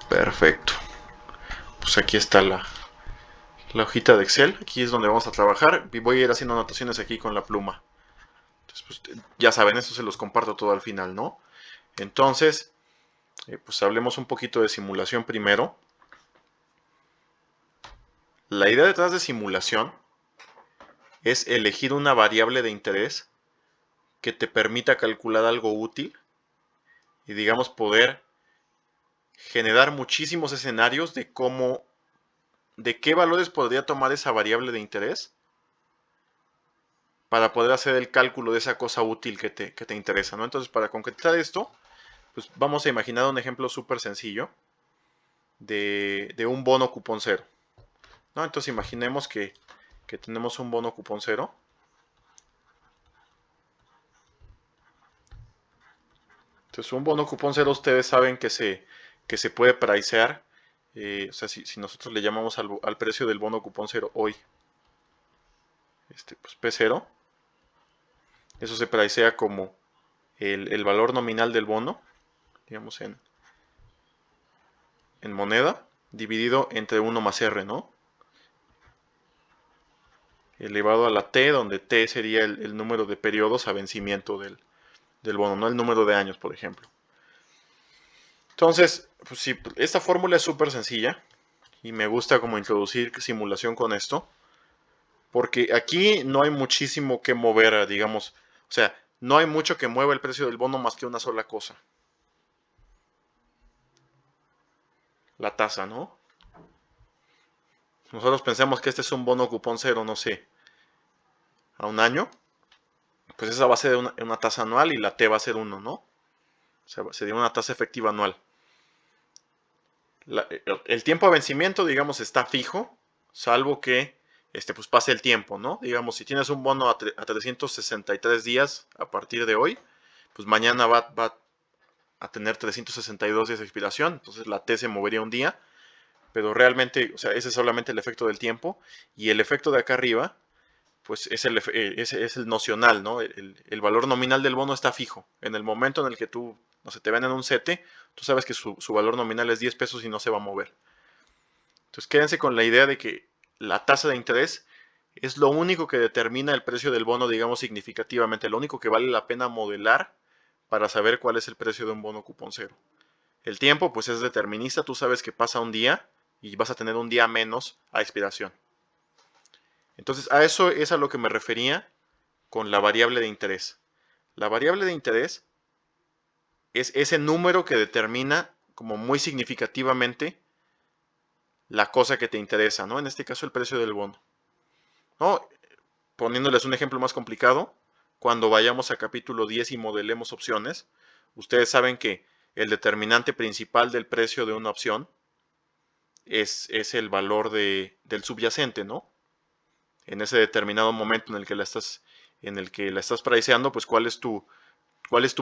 Perfecto. Pues aquí está la hojita de Excel. Aquí es donde vamos a trabajar. Y voy a ir haciendo anotaciones aquí con la pluma. Entonces, pues, ya saben, esto se los comparto todo al final, ¿no? Entonces, pues hablemos un poquito de simulación primero. La idea detrás de simulación es elegir una variable de interés que te permita calcular algo útil y, digamos, poder generar muchísimos escenarios de cómo, de qué valores podría tomar esa variable de interés para poder hacer el cálculo de esa cosa útil que te interesa, ¿no? Entonces, para concretar esto, pues vamos a imaginar un ejemplo súper sencillo de un bono cupón cero, ¿no? Entonces, imaginemos que tenemos un bono cupón cero. Entonces, un bono cupón cero, ustedes saben que se puede pricear, o sea, si nosotros le llamamos al precio del bono cupón cero hoy, pues P0, eso se pricea como el valor nominal del bono, digamos en moneda, dividido entre 1 más R, ¿no? Elevado a la T, donde T sería el número de periodos a vencimiento del bono, no el número de años, por ejemplo. Entonces, pues sí, esta fórmula es súper sencilla y me gusta como introducir simulación con esto, porque aquí no hay muchísimo que mover, digamos, o sea, no hay mucho que mueva el precio del bono más que una sola cosa, la tasa, ¿no? Nosotros pensamos que este es un bono cupón cero, no sé, a un año, pues esa va a ser una tasa anual y la T va a ser 1, ¿no? O sea, sería una tasa efectiva anual. El tiempo de vencimiento, digamos, está fijo, salvo que pues pase el tiempo, ¿no? Digamos, si tienes un bono a 363 días a partir de hoy, pues mañana va a tener 362 días de expiración, entonces la T se movería un día, pero realmente, o sea, ese es solamente el efecto del tiempo, y el efecto de acá arriba, pues es el nocional, ¿no? El valor nominal del bono está fijo. En el momento en el que tú, no sé, te venden un CETE, tú sabes que su valor nominal es 10 pesos y no se va a mover. Entonces quédense con la idea de que la tasa de interés es lo único que determina el precio del bono, digamos, significativamente, lo único que vale la pena modelar para saber cuál es el precio de un bono cupón cero. El tiempo, pues es determinista, tú sabes que pasa un día y vas a tener un día menos a expiración. Entonces, a eso es a lo que me refería con la variable de interés. La variable de interés es ese número que determina como muy significativamente la cosa que te interesa, ¿no? En este caso, el precio del bono. ¿No? Poniéndoles un ejemplo más complicado, cuando vayamos a capítulo 10 y modelemos opciones, ustedes saben que el determinante principal del precio de una opción es el valor del subyacente, ¿no? En ese determinado momento en el que la estás priceando, pues cuál es tu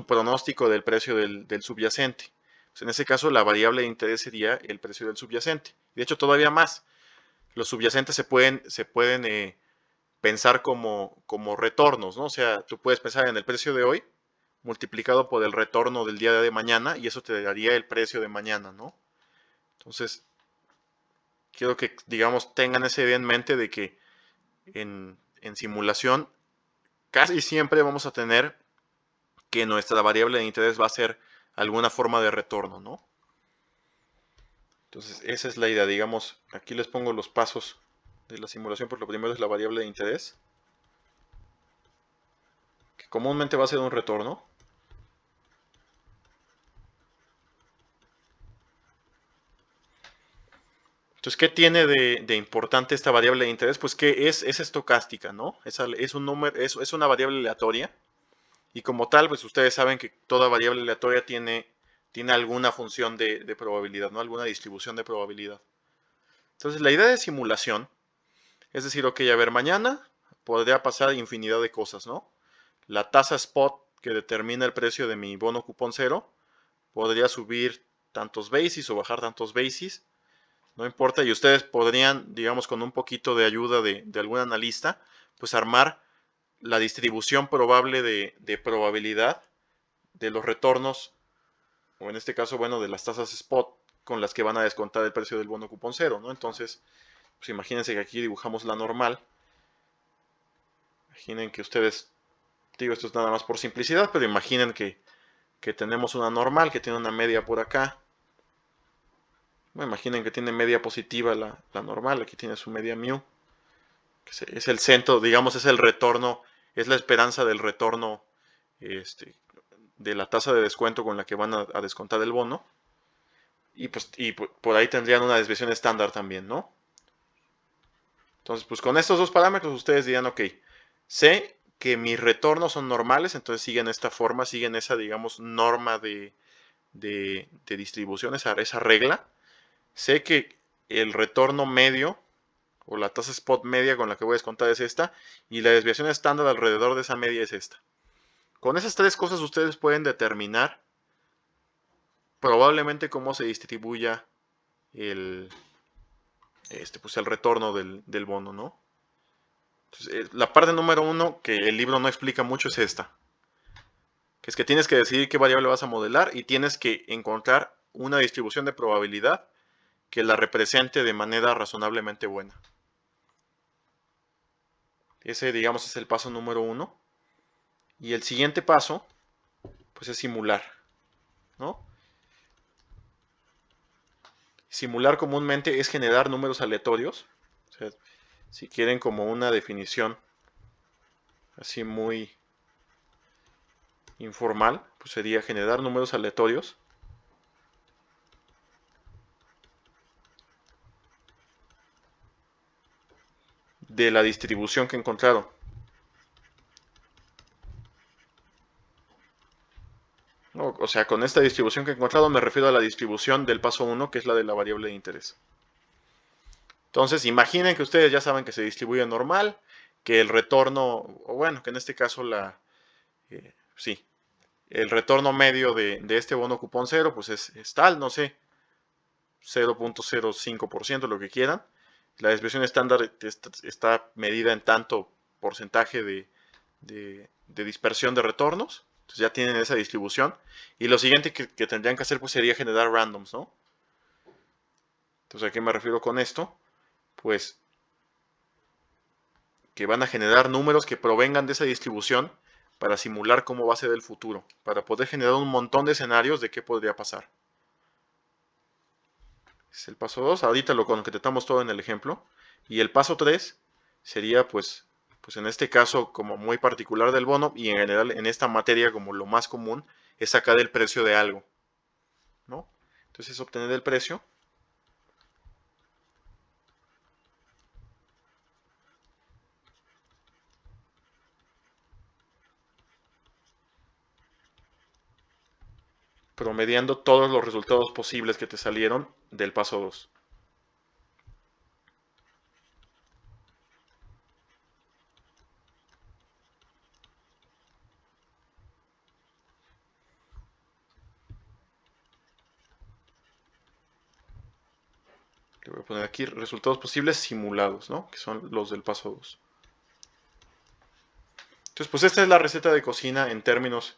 pronóstico del precio del subyacente. Pues en ese caso, la variable de interés sería el precio del subyacente. De hecho, todavía más. Los subyacentes se pueden pensar como retornos, ¿no? O sea, tú puedes pensar en el precio de hoy multiplicado por el retorno del día de mañana y eso te daría el precio de mañana, ¿no? Entonces, quiero que, digamos, tengan esa idea en mente de que en simulación casi siempre vamos a tener que nuestra variable de interés va a ser alguna forma de retorno, ¿no? Entonces, esa es la idea, digamos, aquí les pongo los pasos de la simulación, pues lo primero es la variable de interés, que comúnmente va a ser un retorno. Entonces, ¿qué tiene de importante esta variable de interés? Pues que es estocástica, ¿no? Es un número, es una variable aleatoria. Y como tal, pues ustedes saben que toda variable aleatoria tiene alguna función de probabilidad, ¿no? Alguna distribución de probabilidad. Entonces, la idea de simulación es decir, ok, a ver, mañana podría pasar infinidad de cosas, ¿no? La tasa spot que determina el precio de mi bono cupón cero podría subir tantos basis o bajar tantos basis, no importa, y ustedes podrían, digamos, con un poquito de ayuda de algún analista, pues armar la distribución probable de probabilidad de los retornos, o en este caso, bueno, de las tasas spot con las que van a descontar el precio del bono cupón cero, ¿no? Entonces, pues imagínense que aquí dibujamos la normal. Imaginen que ustedes, digo, esto es nada más por simplicidad, pero imaginen que tenemos una normal que tiene una media por acá. Bueno, imaginen que tiene media positiva la normal, aquí tiene su media mu, que es el centro, digamos, es el retorno, es la esperanza del retorno de la tasa de descuento con la que van a descontar el bono. Y pues por ahí tendrían una desviación estándar también, ¿no? Entonces, pues con estos dos parámetros ustedes dirían, ok, sé que mis retornos son normales, entonces siguen esta forma, siguen esa, digamos, norma de distribución, esa regla. Sé que el retorno medio o la tasa spot media con la que voy a descontar es esta y la desviación estándar alrededor de esa media es esta. Con esas tres cosas ustedes pueden determinar probablemente cómo se distribuya el retorno del bono, ¿no? Entonces, la parte número uno que el libro no explica mucho es esta, que es que tienes que decidir qué variable vas a modelar y tienes que encontrar una distribución de probabilidad que la represente de manera razonablemente buena. Ese, digamos, es el paso número uno. Y el siguiente paso, pues es simular, ¿no? Simular comúnmente es generar números aleatorios. O sea, si quieren como una definición así muy informal, pues sería generar números aleatorios de la distribución que encontraron. O sea, con esta distribución que he encontrado me refiero a la distribución del paso 1, que es la de la variable de interés. Entonces, imaginen que ustedes ya saben que se distribuye normal, que el retorno, o bueno, que en este caso sí, el retorno medio de este bono cupón cero, pues es tal, no sé, 0.05%, lo que quieran. La desviación estándar está medida en tanto porcentaje de dispersión de retornos. Entonces ya tienen esa distribución. Y lo siguiente que tendrían que hacer pues sería generar randoms, ¿no? Entonces, ¿a qué me refiero con esto? Pues que van a generar números que provengan de esa distribución para simular cómo va a ser el futuro, para poder generar un montón de escenarios de qué podría pasar. Es el paso 2, ahorita lo concretamos todo en el ejemplo. Y el paso 3 sería pues en este caso como muy particular del bono y en general en esta materia como lo más común es sacar el precio de algo, ¿no? Entonces es obtener el precio. Promediando todos los resultados posibles que te salieron del paso 2. Le voy a poner aquí resultados posibles simulados, ¿no? Que son los del paso 2. Entonces, pues esta es la receta de cocina en términos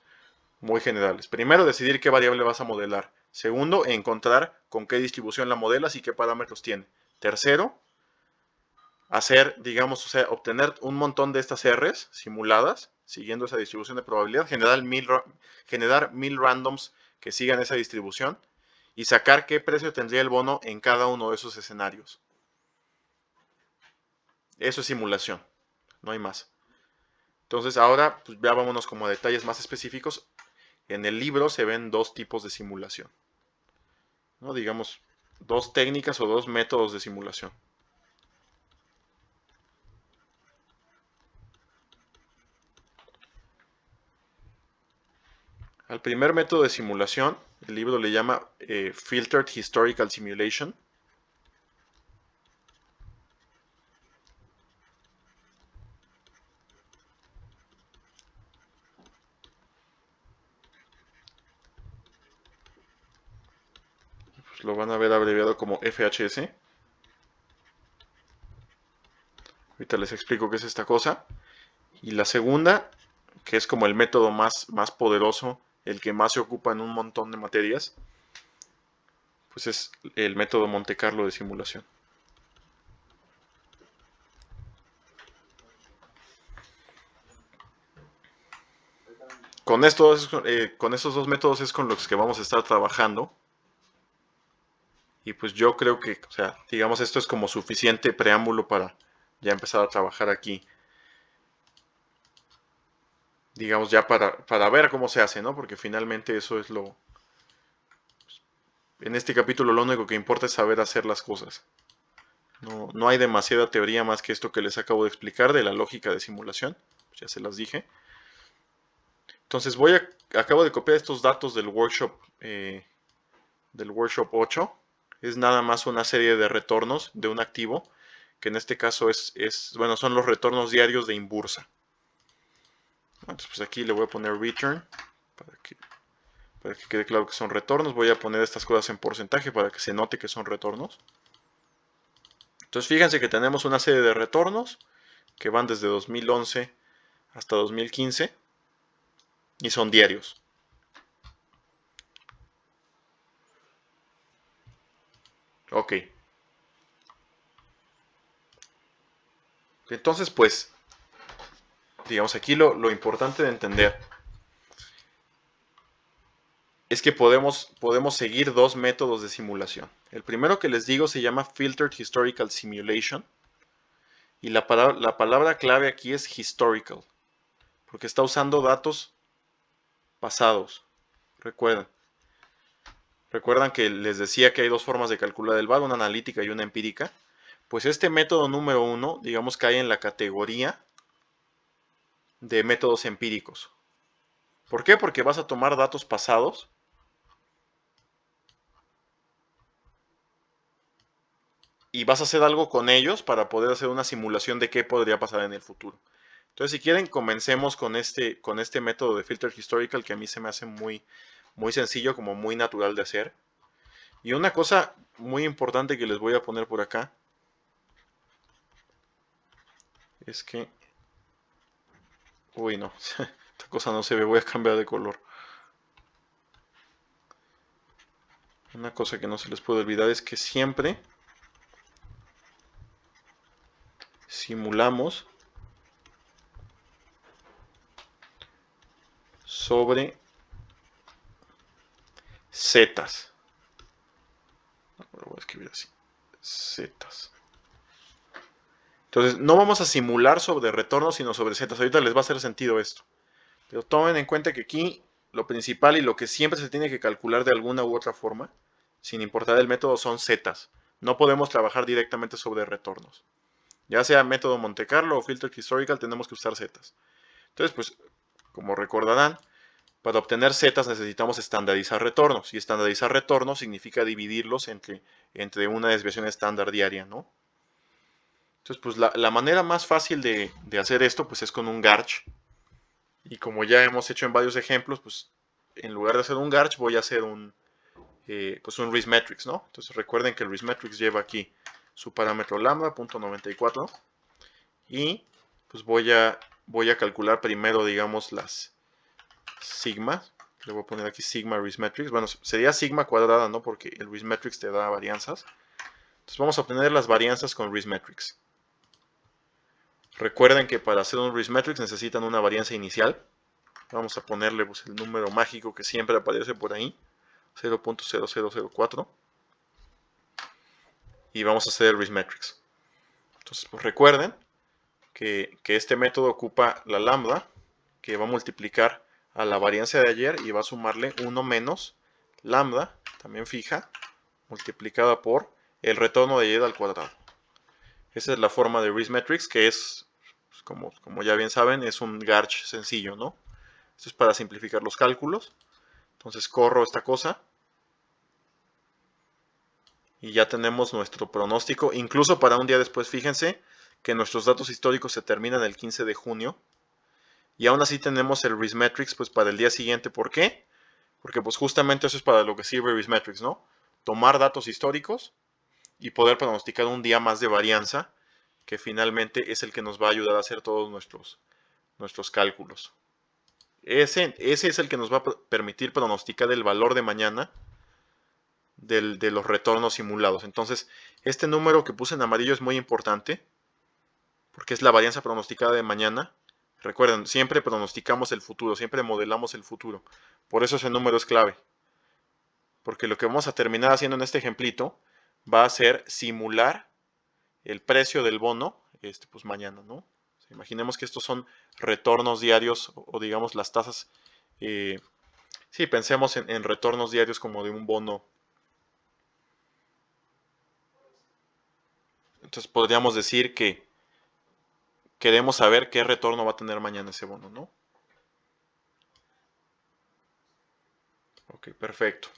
muy generales. Primero, decidir qué variable vas a modelar. Segundo, encontrar con qué distribución la modelas y qué parámetros tiene. Tercero, hacer, digamos, o sea, obtener un montón de estas R's simuladas, siguiendo esa distribución de probabilidad, generar mil randoms que sigan esa distribución y sacar qué precio tendría el bono en cada uno de esos escenarios. Eso es simulación, no hay más. Entonces ahora pues ya vámonos como a detalles más específicos. En el libro se ven dos tipos de simulación, ¿no? Digamos, dos técnicas o dos métodos de simulación. Al primer método de simulación, el libro le llama Filtered Historical Simulation. Pues lo van a ver abreviado como FHS. Ahorita les explico qué es esta cosa. Y la segunda, que es como el método más poderoso, el que más se ocupa en un montón de materias, pues es el método Monte Carlo de simulación. Con estos dos métodos es con los que vamos a estar trabajando. Y pues yo creo que, o sea, digamos, esto es como suficiente preámbulo para ya empezar a trabajar aquí. Digamos, ya para ver cómo se hace, ¿no? Porque finalmente eso es lo... En este capítulo lo único que importa es saber hacer las cosas. No hay demasiada teoría más que esto que les acabo de explicar de la lógica de simulación. Ya se las dije. Entonces acabo de copiar estos datos del workshop 8. Es nada más una serie de retornos de un activo, que en este caso bueno, son los retornos diarios de Inbursa. Entonces, pues aquí le voy a poner return para que quede claro que son retornos. Voy a poner estas cosas en porcentaje para que se note que son retornos. Entonces fíjense que tenemos una serie de retornos que van desde 2011 hasta 2015 y son diarios. Ok. Entonces, pues, digamos aquí lo importante de entender es que podemos seguir dos métodos de simulación. El primero que les digo se llama Filtered Historical Simulation. Y la palabra clave aquí es historical, porque está usando datos pasados. Recuerdan que les decía que hay dos formas de calcular el VAR, una analítica y una empírica. Pues este método número 1, digamos, cae en la categoría de métodos empíricos. ¿Por qué? Porque vas a tomar datos pasados y vas a hacer algo con ellos para poder hacer una simulación de qué podría pasar en el futuro. Entonces, si quieren, comencemos con este método de Filter Historical, que a mí se me hace muy sencillo, como muy natural de hacer. Y una cosa muy importante que les voy a poner por acá es que... Uy, no, esta cosa no se ve, voy a cambiar de color. Una cosa que no se les puede olvidar es que siempre simulamos sobre zetas. Lo voy a escribir así, zetas. Entonces, no vamos a simular sobre retornos, sino sobre zetas. Ahorita les va a hacer sentido esto. Pero tomen en cuenta que aquí lo principal y lo que siempre se tiene que calcular de alguna u otra forma, sin importar el método, son zetas. No podemos trabajar directamente sobre retornos. Ya sea método Monte Carlo o Filter Historical, tenemos que usar zetas. Entonces, pues, como recordarán, para obtener zetas necesitamos estandarizar retornos. Y estandarizar retornos significa dividirlos entre una desviación estándar diaria, ¿no? Entonces, pues la manera más fácil de hacer esto, pues es con un Garch. Y como ya hemos hecho en varios ejemplos, pues en lugar de hacer un Garch, voy a hacer un Riskmetrics, ¿no? Entonces recuerden que el Riskmetrics lleva aquí su parámetro lambda, .94. Y pues voy a calcular primero, digamos, las sigmas. Le voy a poner aquí sigma Riskmetrics. Bueno, sería sigma cuadrada, ¿no? Porque el Riskmetrics te da varianzas. Entonces vamos a obtener las varianzas con Riskmetrics. Recuerden que para hacer un Riskmetrics necesitan una varianza inicial. Vamos a ponerle pues, el número mágico que siempre aparece por ahí, 0.0004. Y vamos a hacer el Riskmetrics. Entonces, pues recuerden que este método ocupa la lambda, que va a multiplicar a la varianza de ayer y va a sumarle 1 menos lambda, también fija, multiplicada por el retorno de ayer al cuadrado. Esa es la forma de Riskmetrics, que es, pues, como ya bien saben, es un Garch sencillo, ¿no? Esto es para simplificar los cálculos. Entonces corro esta cosa. Y ya tenemos nuestro pronóstico. Incluso para un día después, fíjense que nuestros datos históricos se terminan el 15 de junio. Y aún así tenemos el Riskmetrics pues para el día siguiente. ¿Por qué? Porque pues justamente eso es para lo que sirve Riskmetrics, ¿no? Tomar datos históricos y poder pronosticar un día más de varianza, que finalmente es el que nos va a ayudar a hacer todos nuestros cálculos. Ese es el que nos va a permitir pronosticar el valor de mañana de los retornos simulados. Entonces, este número que puse en amarillo es muy importante porque es la varianza pronosticada de mañana. Recuerden, siempre pronosticamos el futuro, siempre modelamos el futuro. Por eso ese número es clave. Porque lo que vamos a terminar haciendo en este ejemplito va a ser simular el precio del bono pues mañana, ¿no? O sea, imaginemos que estos son retornos diarios o digamos las tasas. Sí, pensemos en retornos diarios como de un bono. Entonces podríamos decir que queremos saber qué retorno va a tener mañana ese bono, ¿no? Ok, perfecto.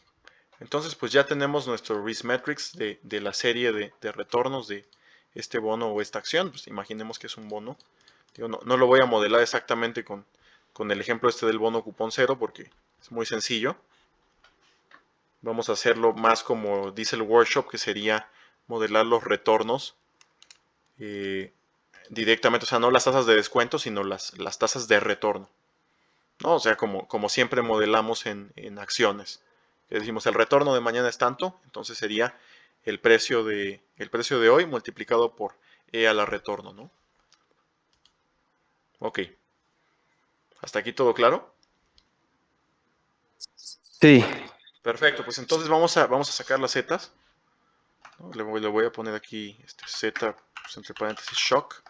Entonces pues ya tenemos nuestro risk metrics de la serie de retornos de este bono o esta acción. Pues imaginemos que es un bono. Digo, no lo voy a modelar exactamente con el ejemplo este del bono cupón cero porque es muy sencillo. Vamos a hacerlo más como dice el workshop, que sería modelar los retornos directamente, o sea, no las tasas de descuento, sino las tasas de retorno, ¿no? O sea, como siempre modelamos en acciones. Que decimos, el retorno de mañana es tanto, entonces sería el precio de hoy multiplicado por E a la retorno, ¿no? Ok. ¿Hasta aquí todo claro? Sí, Perfecto, pues entonces vamos a sacar las zetas, ¿no? Le voy a poner aquí z, pues entre paréntesis, shock.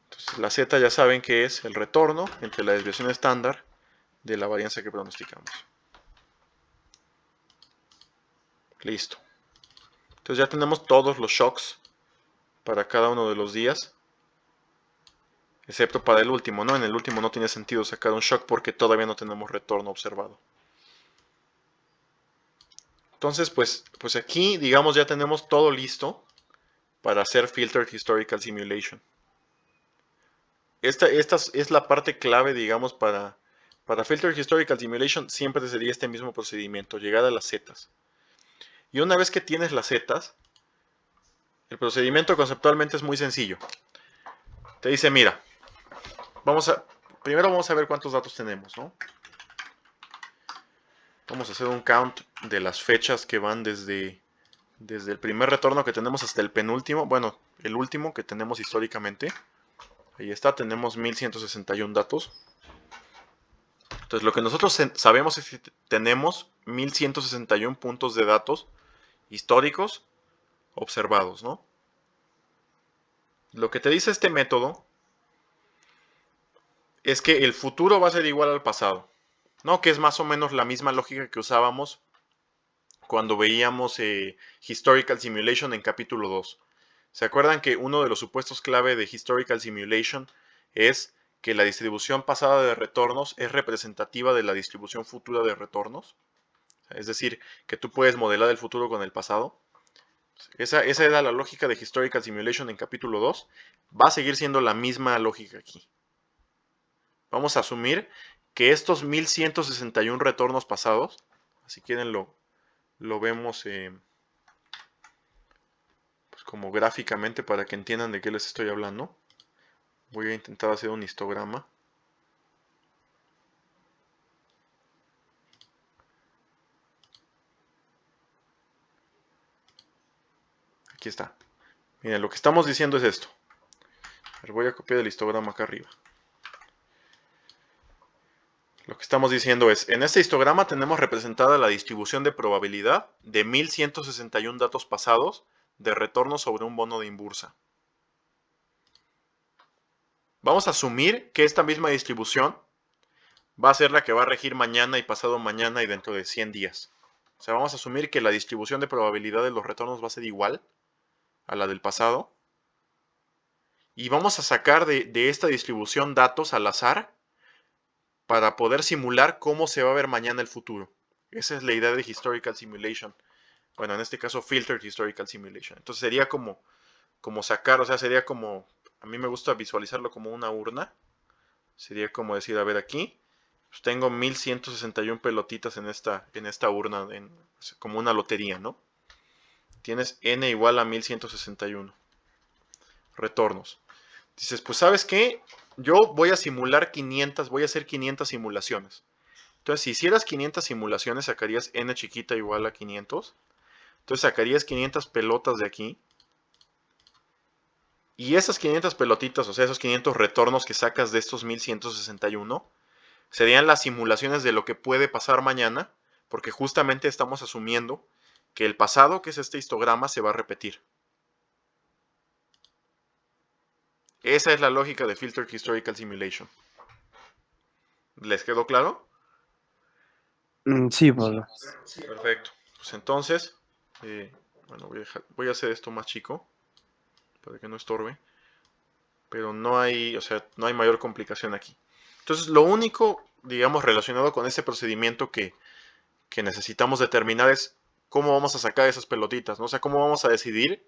Entonces la z ya saben que es el retorno entre la desviación estándar de la varianza que pronosticamos. Listo. Entonces ya tenemos todos los shocks para cada uno de los días, excepto para el último, ¿no? En el último no tiene sentido sacar un shock porque todavía no tenemos retorno observado. Entonces, pues aquí, digamos, ya tenemos todo listo para hacer Filtered Historical Simulation. Esta es la parte clave, digamos, para Filtered Historical Simulation siempre sería este mismo procedimiento, llegar a las zetas. Y una vez que tienes las zetas, el procedimiento conceptualmente es muy sencillo. Te dice, mira, primero vamos a ver cuántos datos tenemos, ¿no? Vamos a hacer un count de las fechas que van desde el primer retorno que tenemos hasta el penúltimo, bueno, el último que tenemos históricamente. Ahí está, tenemos 1161 datos. Entonces lo que nosotros sabemos es que tenemos 1161 puntos de datos históricos observados, ¿no? Lo que te dice este método es que el futuro va a ser igual al pasado, ¿no? Que es más o menos la misma lógica que usábamos cuando veíamos Historical Simulation en capítulo 2. ¿Se acuerdan que uno de los supuestos clave de Historical Simulation es que la distribución pasada de retornos es representativa de la distribución futura de retornos? Es decir, que tú puedes modelar el futuro con el pasado. Esa era la lógica de Historical Simulation en capítulo 2. Va a seguir siendo la misma lógica aquí. Vamos a asumir que estos 1161 retornos pasados, si quieren lo vemos pues como gráficamente para que entiendan de qué les estoy hablando. Voy a intentar hacer un histograma. Aquí está. Miren, lo que estamos diciendo es esto. A ver, voy a copiar el histograma acá arriba. Lo que estamos diciendo es, en este histograma tenemos representada la distribución de probabilidad de 1161 datos pasados de retorno sobre un bono de Inbursa. Vamos a asumir que esta misma distribución va a ser la que va a regir mañana y pasado mañana y dentro de 100 días. O sea, vamos a asumir que la distribución de probabilidad de los retornos va a ser igual a la del pasado. Y vamos a sacar de esta distribución datos al azar para poder simular cómo se va a ver mañana el futuro. Esa es la idea de Historical Simulation. Bueno, en este caso Filtered Historical Simulation. Entonces sería como sacar, o sea, sería como, a mí me gusta visualizarlo como una urna. Sería como decir, a ver aquí, pues tengo 1161 pelotitas en esta urna, como una lotería, ¿no? Tienes n igual a 1161 retornos. Dices, pues ¿sabes qué? Yo voy a simular 500, voy a hacer 500 simulaciones. Entonces, si hicieras 500 simulaciones, sacarías n chiquita igual a 500. Entonces, sacarías 500 pelotas de aquí. Y esas 500 pelotitas, o sea, esos 500 retornos que sacas de estos 1161, serían las simulaciones de lo que puede pasar mañana, porque justamente estamos asumiendo que el pasado, que es este histograma, se va a repetir. Esa es la lógica de Filtered Historical Simulation. ¿Les quedó claro? Sí, Pablo. Perfecto. Pues entonces, bueno, voy a hacer esto más chico, para que no estorbe. Pero no hay, o sea, no hay mayor complicación aquí. Entonces, lo único, digamos, relacionado con este procedimiento que necesitamos determinar es cómo vamos a sacar esas pelotitas, ¿no? O sea, cómo vamos a decidir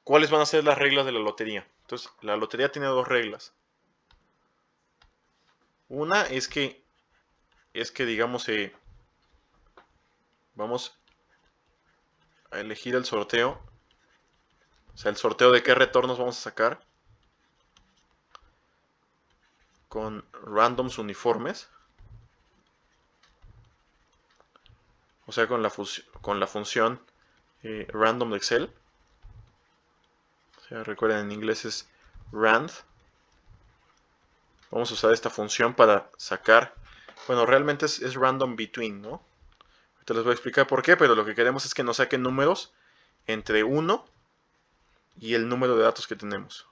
cuáles van a ser las reglas de la lotería. Entonces, la lotería tiene dos reglas. Una es que digamos, vamos a elegir el sorteo. O sea, el sorteo de qué retornos vamos a sacar con randoms uniformes. O sea, con la función random de Excel. O sea, recuerden, en inglés es rand. Vamos a usar esta función para sacar, bueno, realmente es random between, ¿no? Ahorita les voy a explicar por qué, pero lo que queremos es que nos saquen números entre 1 y el número de datos que tenemos.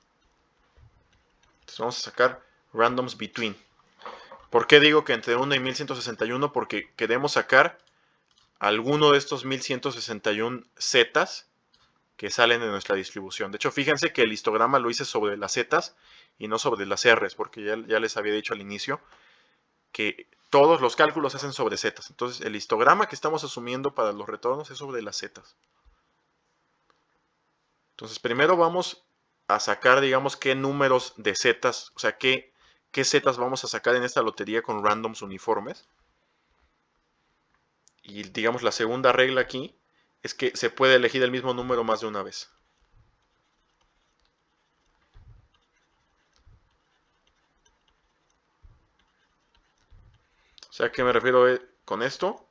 Entonces vamos a sacar randoms between. ¿Por qué digo que entre 1 y 1161? Porque queremos sacar alguno de estos 1161 zetas que salen de nuestra distribución. De hecho, fíjense que el histograma lo hice sobre las zetas y no sobre las R's, porque ya les había dicho al inicio que todos los cálculos se hacen sobre zetas. Entonces, el histograma que estamos asumiendo para los retornos es sobre las zetas. Entonces, primero vamos a sacar, digamos, qué números de zetas, o sea, qué zetas vamos a sacar en esta lotería con randoms uniformes. Y, digamos, la segunda regla aquí es que se puede elegir el mismo número más de una vez. O sea, ¿qué me refiero con esto?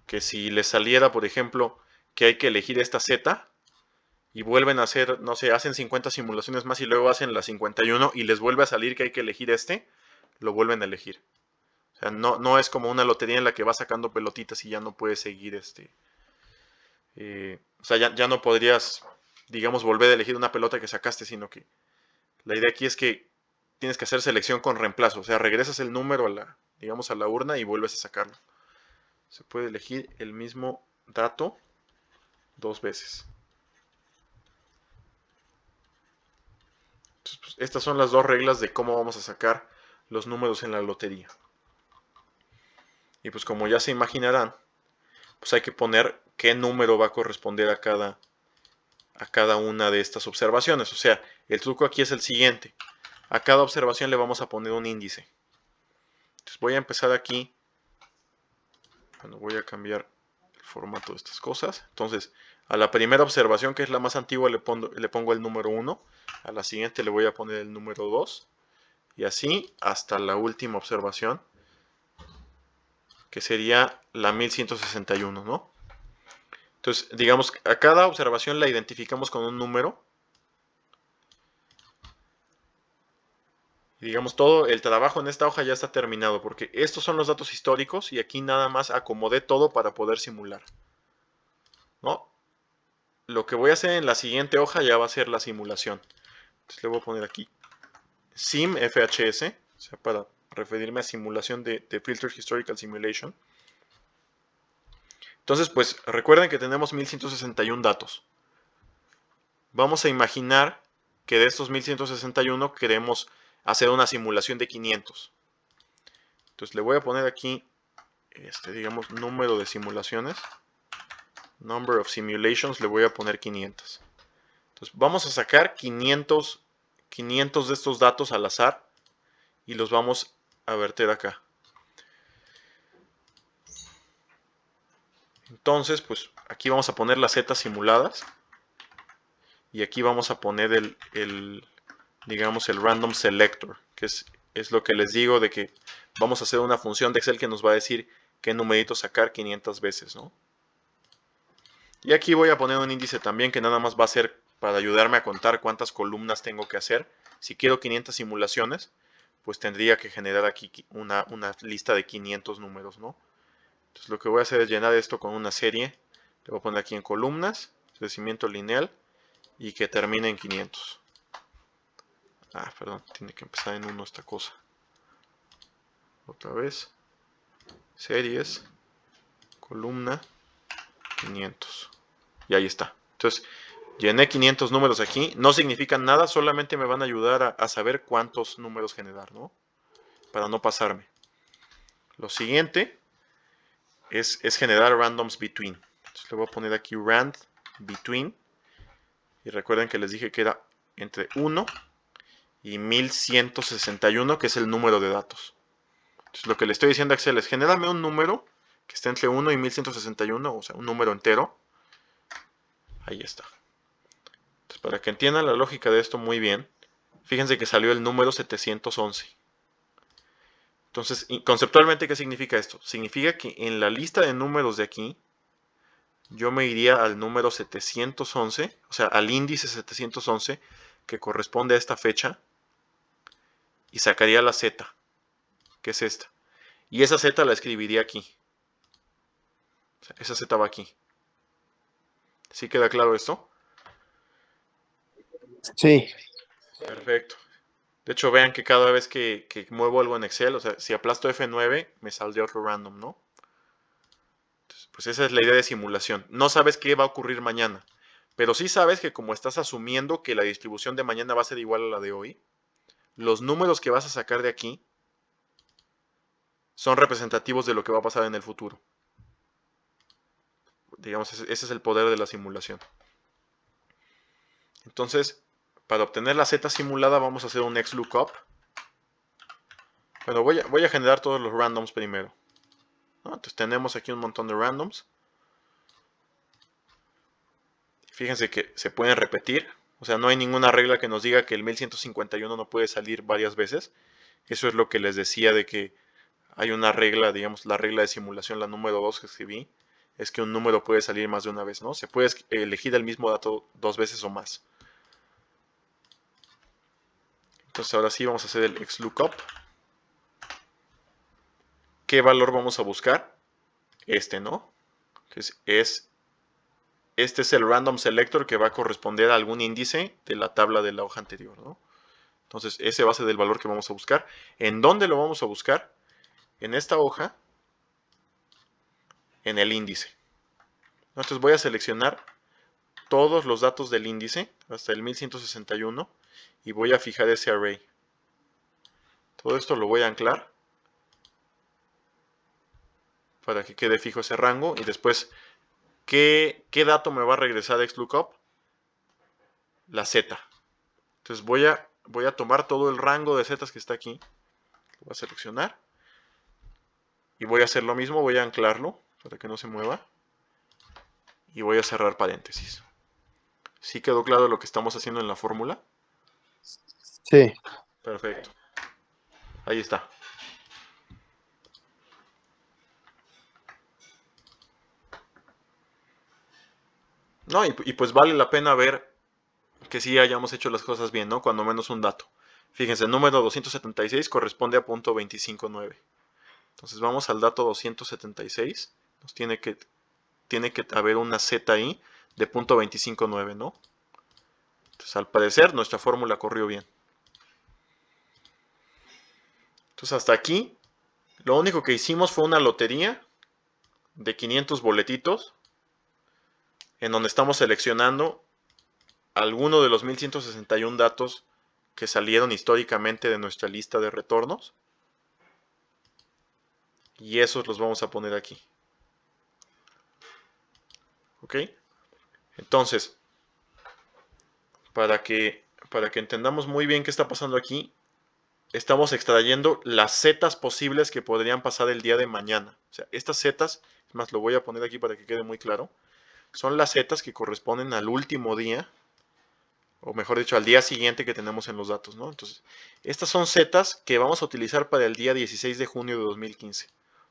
Que si les saliera, por ejemplo, que hay que elegir esta Z y vuelven a hacer, no sé, hacen 50 simulaciones más y luego hacen la 51 y les vuelve a salir que hay que elegir este, lo vuelven a elegir. O sea, no es como una lotería en la que vas sacando pelotitas y ya no puedes seguir o sea, ya no podrías, digamos, volver a elegir una pelota que sacaste, sino que la idea aquí es que tienes que hacer selección con reemplazo. O sea, regresas el número digamos, a la urna y vuelves a sacarlo. Se puede elegir el mismo dato dos veces. Entonces, pues, estas son las dos reglas de cómo vamos a sacar los números en la lotería. Y pues como ya se imaginarán, pues hay que poner qué número va a corresponder a cada una de estas observaciones. O sea, el truco aquí es el siguiente. A cada observación le vamos a poner un índice. Entonces voy a empezar aquí. Bueno, voy a cambiar el formato de estas cosas. Entonces, a la primera observación, que es la más antigua, le pongo el número 1. A la siguiente le voy a poner el número 2. Y así hasta la última observación, que sería la 1161, ¿no? Entonces, digamos, a cada observación la identificamos con un número. Y digamos, todo el trabajo en esta hoja ya está terminado, porque estos son los datos históricos y aquí nada más acomodé todo para poder simular, ¿no? Lo que voy a hacer en la siguiente hoja ya va a ser la simulación. Entonces le voy a poner aquí sim FHS, o sea, para referirme a simulación de Filtered Historical Simulation. Entonces, pues recuerden que tenemos 1161 datos. Vamos a imaginar que de estos 1161 queremos hacer una simulación de 500. Entonces le voy a poner aquí, digamos, número de simulaciones. Number of simulations, le voy a poner 500. Entonces vamos a sacar 500 de estos datos al azar y los vamos a verter acá. Entonces, pues aquí vamos a poner las zetas simuladas y aquí vamos a poner digamos, el random selector, que es es lo que les digo de que vamos a hacer una función de Excel que nos va a decir qué numerito sacar 500 veces, ¿no? Y aquí voy a poner un índice también que nada más va a ser para ayudarme a contar cuántas columnas tengo que hacer. Si quiero 500 simulaciones, pues tendría que generar aquí una lista de 500 números, ¿no? Entonces lo que voy a hacer es llenar esto con una serie. Le voy a poner aquí en columnas, crecimiento lineal y que termine en 500. Ah, perdón, tiene que empezar en 1 esta cosa. Otra vez. Series, columna, 500. Y ahí está. Entonces, llené 500 números aquí. No significan nada, solamente me van a ayudar a saber cuántos números generar, ¿no? Para no pasarme. Lo siguiente es generar randoms between. Entonces le voy a poner aquí rand between. Y recuerden que les dije que era entre 1 y 1161, que es el número de datos. Entonces lo que le estoy diciendo a Excel es, genérame un número que esté entre 1 y 1161, o sea, un número entero. Ahí está. Entonces, para que entiendan la lógica de esto muy bien, fíjense que salió el número 711. Entonces, conceptualmente, ¿qué significa esto? Significa que en la lista de números de aquí, yo me iría al número 711, o sea, al índice 711, que corresponde a esta fecha, y sacaría la Z, que es esta. Y esa Z la escribiría aquí. O sea, esa Z va aquí. ¿Sí queda claro esto? Sí. Perfecto. De hecho, vean que cada vez que muevo algo en Excel, o sea, si aplasto F9, me saldría otro random, ¿no? Entonces, pues esa es la idea de simulación. No sabes qué va a ocurrir mañana, pero sí sabes que como estás asumiendo que la distribución de mañana va a ser igual a la de hoy, los números que vas a sacar de aquí son representativos de lo que va a pasar en el futuro. Digamos, ese es el poder de la simulación. Entonces, para obtener la Z simulada vamos a hacer un XLOOKUP. Bueno, voy a generar todos los randoms primero, ¿no? Entonces tenemos aquí un montón de randoms. Fíjense que se pueden repetir. O sea, no hay ninguna regla que nos diga que el 1151 no puede salir varias veces. Eso es lo que les decía de que hay una regla, digamos, la regla de simulación, la número 2 que escribí, es que un número puede salir más de una vez, ¿no? Se puede elegir el mismo dato 2 veces o más. Entonces ahora sí vamos a hacer el XLOOKUP. ¿Qué valor vamos a buscar? Este, ¿no? Entonces este es el random selector que va a corresponder a algún índice de la tabla de la hoja anterior, ¿no? Entonces ese va a ser el valor que vamos a buscar. ¿En dónde lo vamos a buscar? En esta hoja, en el índice. Entonces voy a seleccionar todos los datos del índice hasta el 1161 y voy a fijar ese array. Todo esto lo voy a anclar para que quede fijo ese rango y después, ¿qué dato me va a regresar XLOOKUP? La Z. Entonces voy a tomar todo el rango de zetas que está aquí, lo voy a seleccionar y voy a hacer lo mismo, voy a anclarlo para que no se mueva y voy a cerrar paréntesis. ¿Sí quedó claro lo que estamos haciendo en la fórmula? Sí. Perfecto. Ahí está. No, y pues vale la pena ver que sí hayamos hecho las cosas bien, ¿no? Cuando menos un dato. Fíjense, el número 276 corresponde a punto 259. Entonces vamos al dato 276. Nos tiene que haber una Z ahí de punto 259, ¿no? Entonces al parecer nuestra fórmula corrió bien. Entonces hasta aquí, lo único que hicimos fue una lotería de 500 boletitos en donde estamos seleccionando alguno de los 1161 datos que salieron históricamente de nuestra lista de retornos. Y esos los vamos a poner aquí. ¿Ok? Entonces, para que entendamos muy bien qué está pasando aquí, estamos extrayendo las zetas posibles que podrían pasar el día de mañana. O sea, estas zetas, es más, lo voy a poner aquí para que quede muy claro, son las zetas que corresponden al último día, o mejor dicho, al día siguiente que tenemos en los datos, ¿no? Entonces, estas son zetas que vamos a utilizar para el día 16 de junio de 2015.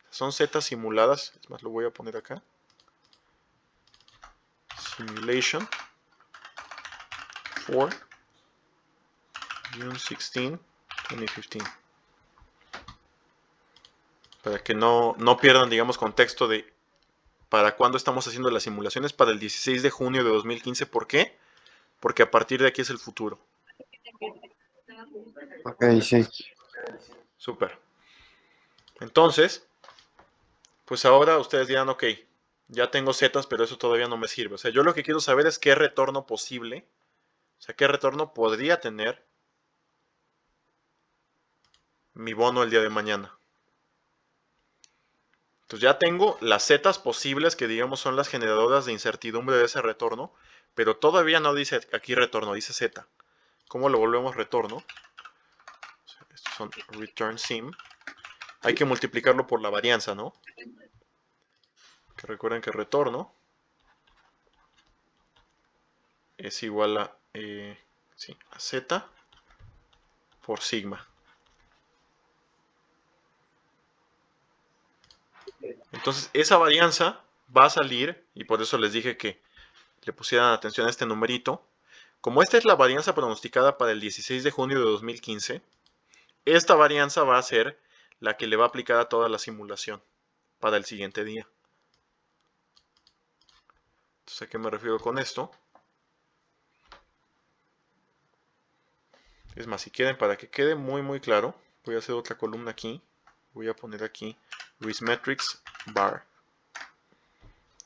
Son zetas simuladas, es más, lo voy a poner acá. Simulation for June 16, 2015. Para que no pierdan, digamos, contexto de para cuándo estamos haciendo las simulaciones, para el 16 de junio de 2015. ¿Por qué? Porque a partir de aquí es el futuro. Ok, sí. Súper. Entonces, pues ahora ustedes dirán, ok, ya tengo zetas, pero eso todavía no me sirve. O sea, yo lo que quiero saber es qué retorno posible, o sea, qué retorno podría tener mi bono el día de mañana. Entonces ya tengo las zetas posibles que digamos son las generadoras de incertidumbre de ese retorno, pero todavía no dice aquí retorno, dice z. ¿Cómo lo volvemos retorno? Estos son return sim. Hay que multiplicarlo por la varianza, ¿no? Que recuerden que retorno es igual a, sí, a z por sigma. Entonces esa varianza va a salir, y por eso les dije que le pusieran atención a este numerito. Como esta es la varianza pronosticada para el 16 de junio de 2015, esta varianza va a ser la que le va a aplicar a toda la simulación para el siguiente día. Entonces, ¿a qué me refiero con esto? Es más, si quieren, para que quede muy claro, voy a hacer otra columna aquí. Voy a poner aquí Riskmetrics bar.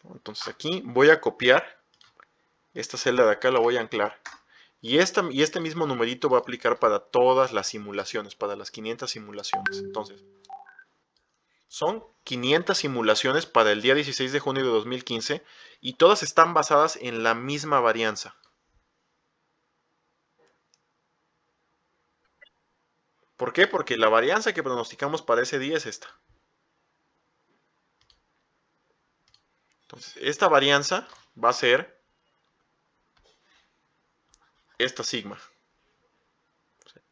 Entonces aquí voy a copiar esta celda de acá, la voy a anclar. Y este mismo numerito va a aplicar para todas las simulaciones, para las 500 simulaciones. Entonces, son 500 simulaciones para el día 16 de junio de 2015 y todas están basadas en la misma varianza. ¿Por qué? Porque la varianza que pronosticamos para ese día es esta. Entonces, esta varianza va a ser esta sigma.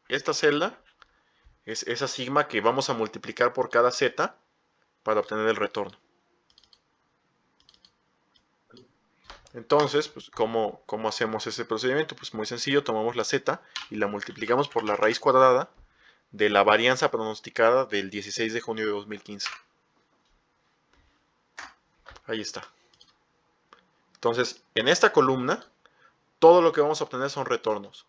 Esta celda es esa sigma que vamos a multiplicar por cada z para obtener el retorno. Entonces, pues, ¿cómo hacemos ese procedimiento? Pues muy sencillo, tomamos la z y la multiplicamos por la raíz cuadrada de la varianza pronosticada del 16 de junio de 2015. Ahí está. Entonces, en esta columna, todo lo que vamos a obtener son retornos.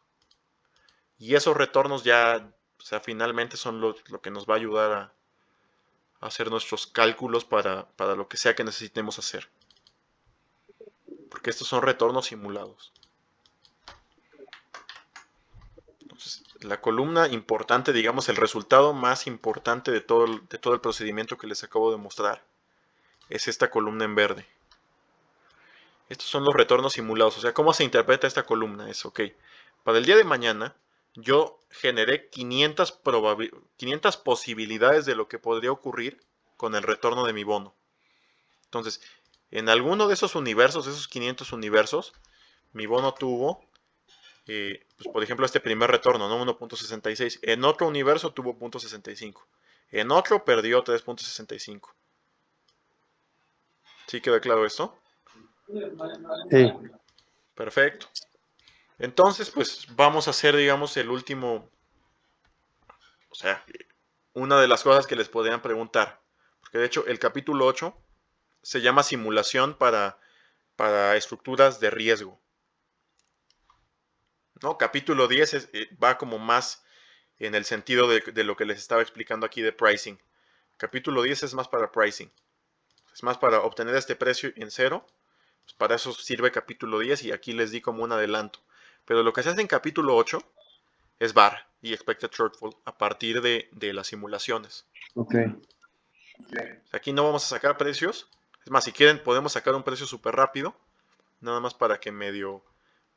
Y esos retornos ya, o sea, finalmente son lo que nos va a ayudar a hacer nuestros cálculos para lo que sea que necesitemos hacer. Porque estos son retornos simulados. Entonces, la columna importante, digamos, el resultado más importante de todo el procedimiento que les acabo de mostrar, es esta columna en verde. Estos son los retornos simulados. O sea, ¿cómo se interpreta esta columna? Es, ok, para el día de mañana, yo generé 500 posibilidades de lo que podría ocurrir con el retorno de mi bono. Entonces, en alguno de esos universos, esos 500 universos, mi bono tuvo, pues por ejemplo, este primer retorno, ¿no? 1.66. En otro universo tuvo 0.65. En otro perdió 3.65. ¿Sí queda claro esto? Sí. Perfecto. Entonces, pues vamos a hacer, digamos, el último, o sea, una de las cosas que les podrían preguntar. Porque de hecho, el capítulo 8 se llama simulación para estructuras de riesgo. ¿No? Capítulo 10 va como más en el sentido de lo que les estaba explicando aquí de pricing. Capítulo 10 es más para pricing. Es más para obtener este precio en cero. Pues para eso sirve capítulo 10 y aquí les di como un adelanto. Pero lo que se hace en capítulo 8 es VAR y Expected Shortfall a partir de las simulaciones. Ok. Aquí no vamos a sacar precios. Es más, si quieren podemos sacar un precio súper rápido. Nada más para que medio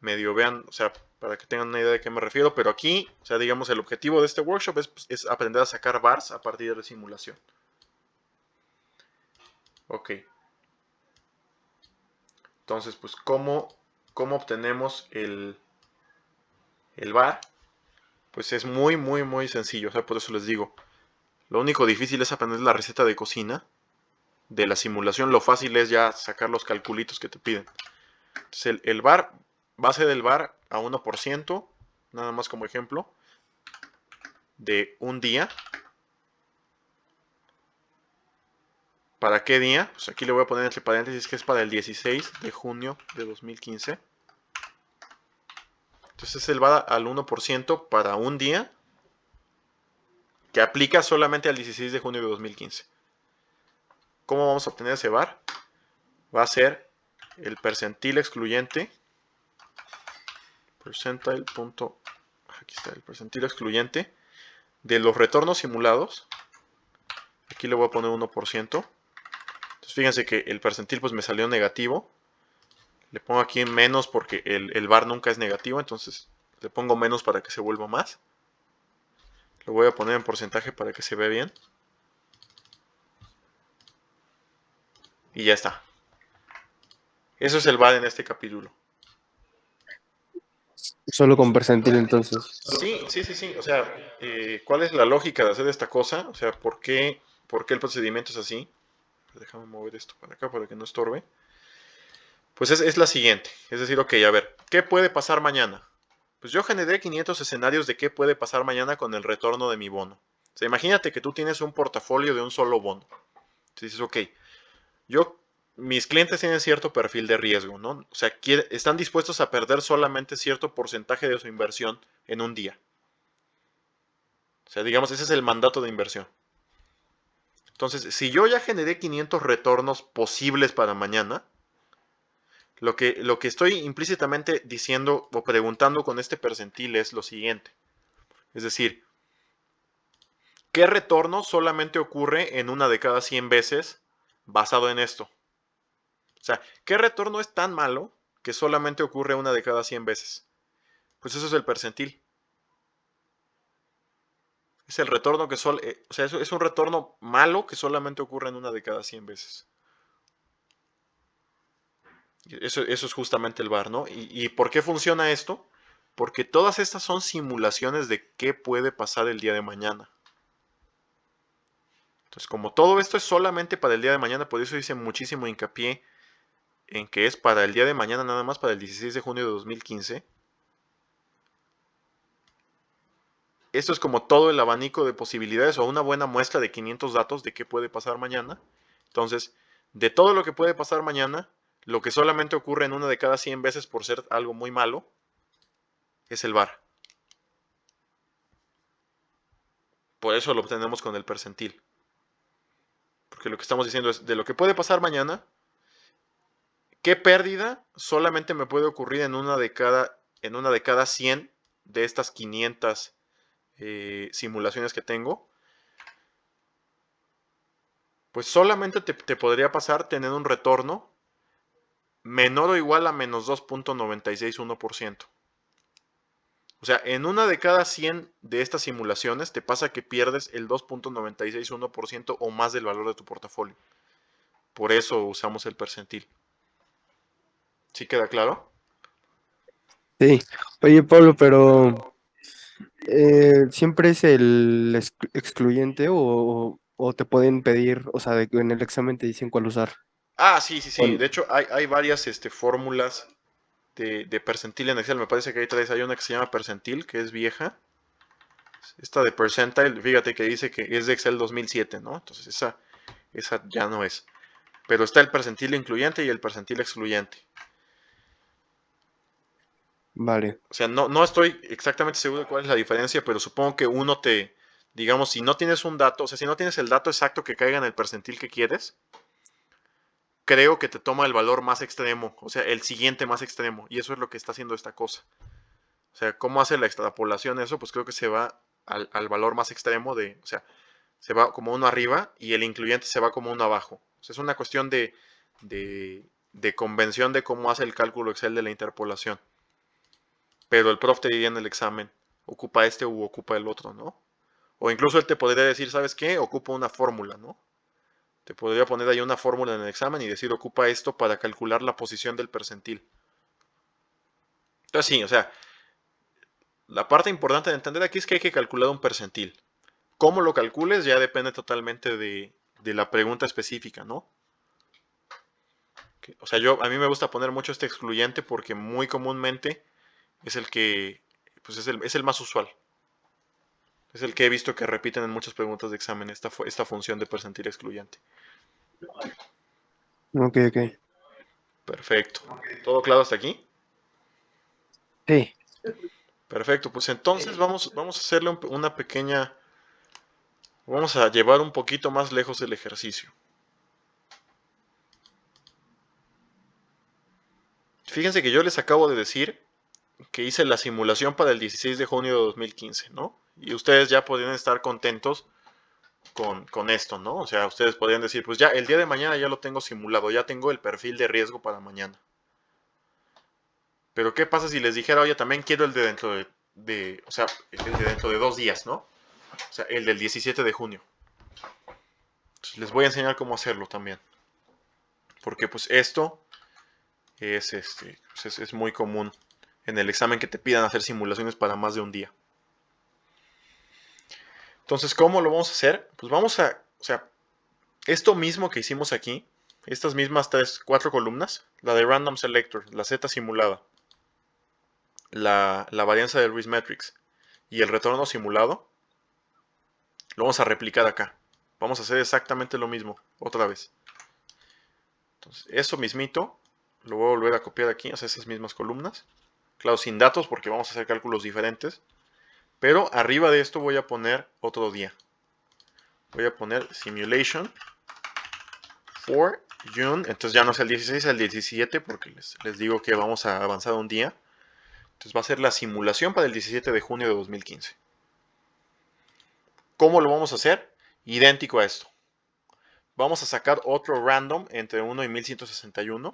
vean, o sea, para que tengan una idea de qué me refiero. Pero aquí, o sea, digamos, el objetivo de este workshop es aprender a sacar VARs a partir de simulación. Ok. Entonces, pues, ¿cómo obtenemos el El VAR, pues es muy, muy, muy sencillo. O sea, por eso les digo. Lo único difícil es aprender la receta de cocina de la simulación. Lo fácil es ya sacar los calculitos que te piden. Entonces el VAR, base del VAR a 1%, nada más como ejemplo, de un día. ¿Para qué día? Pues aquí le voy a poner entre paréntesis que es para el 16 de junio de 2015. Entonces el VAR al 1% para un día que aplica solamente al 16 de junio de 2015. ¿Cómo vamos a obtener ese VAR? Va a ser el percentil excluyente, percentile. Aquí está el percentil excluyente de los retornos simulados. Aquí le voy a poner 1%. Entonces fíjense que el percentil pues me salió negativo. Le pongo aquí en menos porque el VAR nunca es negativo, entonces le pongo menos para que se vuelva más. Lo voy a poner en porcentaje para que se vea bien. Y ya está. Eso es el VAR en este capítulo. Solo con percentil entonces. Sí, sí, sí, sí. O sea, ¿cuál es la lógica de hacer esta cosa? O sea, ¿por qué el procedimiento es así? Déjame mover esto para acá para que no estorbe. Pues es la siguiente. Es decir, ok, a ver, ¿qué puede pasar mañana? Pues yo generé 500 escenarios de qué puede pasar mañana con el retorno de mi bono. O sea, imagínate que tú tienes un portafolio de un solo bono. Entonces dices, ok, mis clientes tienen cierto perfil de riesgo, ¿no? O sea, están dispuestos a perder solamente cierto porcentaje de su inversión en un día. O sea, digamos, ese es el mandato de inversión. Entonces, si yo ya generé 500 retornos posibles para mañana, lo que estoy implícitamente diciendo o preguntando con este percentil es lo siguiente. Es decir, ¿qué retorno solamente ocurre en una de cada 100 veces basado en esto? O sea, ¿qué retorno es tan malo que solamente ocurre una de cada 100 veces? Pues eso es el percentil. Es el retorno que o sea, es un retorno malo que solamente ocurre en una de cada 100 veces. Eso es justamente el VAR, ¿no? ¿Y por qué funciona esto? Porque todas estas son simulaciones de qué puede pasar el día de mañana. Entonces, como todo esto es solamente para el día de mañana, por eso hice muchísimo hincapié en que es para el día de mañana nada más, para el 16 de junio de 2015. Esto es como todo el abanico de posibilidades o una buena muestra de 500 datos de qué puede pasar mañana. Entonces, de todo lo que puede pasar mañana, lo que solamente ocurre en una de cada 100 veces por ser algo muy malo, es el VAR. Por eso lo obtenemos con el percentil. Porque lo que estamos diciendo es, de lo que puede pasar mañana, ¿qué pérdida solamente me puede ocurrir en una de cada 100 de estas 500 simulaciones que tengo? Pues solamente te podría pasar tener un retorno menor o igual a menos 2.961%. O sea, en una de cada 100 de estas simulaciones te pasa que pierdes el 2.961% o más del valor de tu portafolio. Por eso usamos el percentil. ¿Sí queda claro? Sí. Oye, Pablo, pero ¿siempre es el excluyente o te pueden pedir, o sea, de que en el examen te dicen cuál usar? Ah, sí, sí, sí. ¿Cuál? De hecho, hay varias fórmulas de percentil en Excel. Me parece que hay una que se llama percentil, que es vieja. Esta de percentile, fíjate que dice que es de Excel 2007, ¿no? Entonces esa ya no es. Pero está el percentil incluyente y el percentil excluyente. Vale. O sea, no estoy exactamente seguro de cuál es la diferencia, pero supongo que digamos, si no tienes un dato, o sea, si no tienes el dato exacto que caiga en el percentil que quieres, creo que te toma el valor más extremo, o sea, el siguiente más extremo, y eso es lo que está haciendo esta cosa. O sea, ¿cómo hace la extrapolación eso? Pues creo que se va al valor más extremo o sea, se va como uno arriba y el incluyente se va como uno abajo. O sea, es una cuestión de convención de cómo hace el cálculo Excel de la interpolación. Pero el prof te diría en el examen, ocupa este u ocupa el otro, ¿no? O incluso él te podría decir, ¿sabes qué? Ocupa una fórmula, ¿no? Te podría poner ahí una fórmula en el examen y decir, ocupa esto para calcular la posición del percentil. Entonces sí, o sea, La parte importante de entender aquí es que hay que calcular un percentil. Cómo lo calcules ya depende totalmente de la pregunta específica, ¿no? O sea, a mí me gusta poner mucho este excluyente porque muy comúnmente es el que, pues es el más usual. Es el que he visto que repiten en muchas preguntas de examen, esta función de percentil excluyente. Ok, ok. Perfecto. ¿Todo claro hasta aquí? Sí. Perfecto, pues entonces vamos a hacerle una pequeña. Vamos a llevar un poquito más lejos el ejercicio. Fíjense que yo les acabo de decir que hice la simulación para el 16 de junio de 2015, ¿no? Y ustedes ya podrían estar contentos con esto, ¿no? O sea, ustedes podrían decir, pues ya el día de mañana ya lo tengo simulado, ya tengo el perfil de riesgo para mañana. Pero ¿qué pasa si les dijera, oye, también quiero el de dentro o sea, el de dentro de 2 días, ¿no? O sea, el del 17 de junio. Entonces, les voy a enseñar cómo hacerlo también. Porque pues esto es muy común en el examen que te pidan hacer simulaciones para más de un día. Entonces, ¿cómo lo vamos a hacer? Pues o sea, esto mismo que hicimos aquí, estas mismas 4 columnas, la de Random Selector, la Z simulada, la varianza del Risk Matrix y el retorno simulado, lo vamos a replicar acá. Vamos a hacer exactamente lo mismo, otra vez. Entonces, eso mismito, lo voy a volver a copiar aquí, o sea, esas mismas columnas. Claro, sin datos porque vamos a hacer cálculos diferentes. Pero arriba de esto voy a poner otro día. Voy a poner simulation for June. Entonces ya no es el 16, es el 17 porque les digo que vamos a avanzar un día. Entonces va a ser la simulación para el 17 de junio de 2015. ¿Cómo lo vamos a hacer? Idéntico a esto. Vamos a sacar otro random entre 1 y 1161.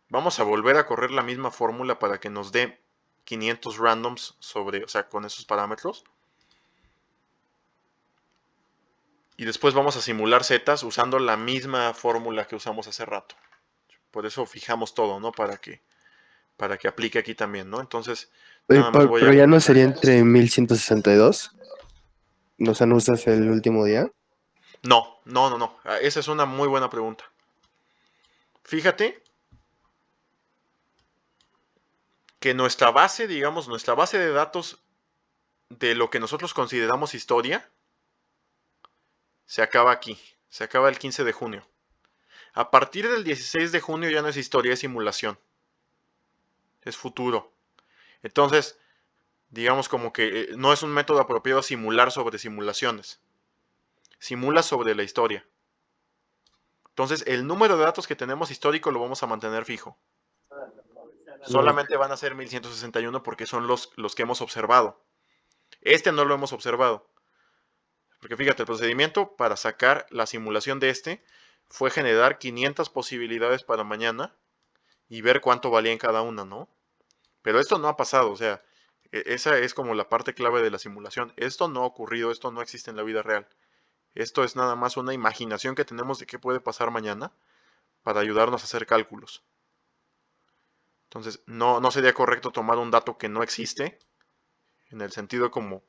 Vamos a volver a correr la misma fórmula para que nos dé 500 randoms o sea, con esos parámetros. Y después vamos a simular zetas usando la misma fórmula que usamos hace rato. Por eso fijamos todo, ¿no? Para que aplique aquí también, ¿no? Entonces, Oye, nada más Paul, voy pero a. ya no sería entre 1162. ¿No se usas el último día? No, no, no, no. Esa es una muy buena pregunta. Fíjate que nuestra base, digamos, nuestra base de datos de lo que nosotros consideramos historia, se acaba aquí. Se acaba el 15 de junio. A partir del 16 de junio ya no es historia, es simulación. Es futuro. Entonces, digamos como que no es un método apropiado simular sobre simulaciones. Simula sobre la historia. Entonces, el número de datos que tenemos histórico lo vamos a mantener fijo. No. Solamente van a ser 1161 porque son los que hemos observado. Este no lo hemos observado. Porque fíjate, el procedimiento para sacar la simulación de este fue generar 500 posibilidades para mañana y ver cuánto valía en cada una, ¿no? Pero esto no ha pasado, o sea, esa es como la parte clave de la simulación. Esto no ha ocurrido, esto no existe en la vida real. Esto es nada más una imaginación que tenemos de qué puede pasar mañana para ayudarnos a hacer cálculos. Entonces, no sería correcto tomar un dato que no existe, en el sentido como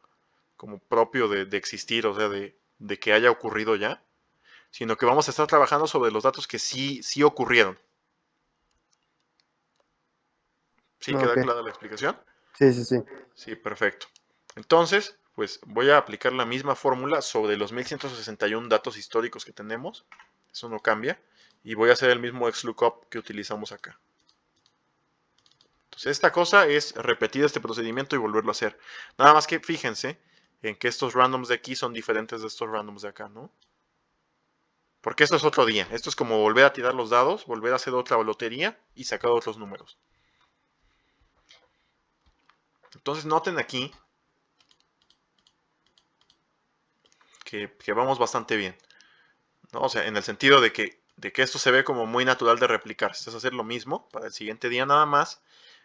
propio de existir, o sea, de que haya ocurrido ya, sino que vamos a estar trabajando sobre los datos que sí ocurrieron. ¿Sí No, queda ok. clara la explicación? Sí, sí, sí. Sí, perfecto. Entonces, pues voy a aplicar la misma fórmula sobre los 1161 datos históricos que tenemos. Eso no cambia. Y voy a hacer el mismo XLOOKUP que utilizamos acá. Entonces, esta cosa es repetir este procedimiento y volverlo a hacer. Nada más que fíjense en que estos randoms de aquí son diferentes de estos randoms de acá, ¿no? Porque esto es otro día. Esto es como volver a tirar los dados, volver a hacer otra lotería y sacar otros números. Entonces, noten aquí que vamos bastante bien, ¿no? O sea, en el sentido de que esto se ve como muy natural de replicar. Es hacer lo mismo para el siguiente día nada más,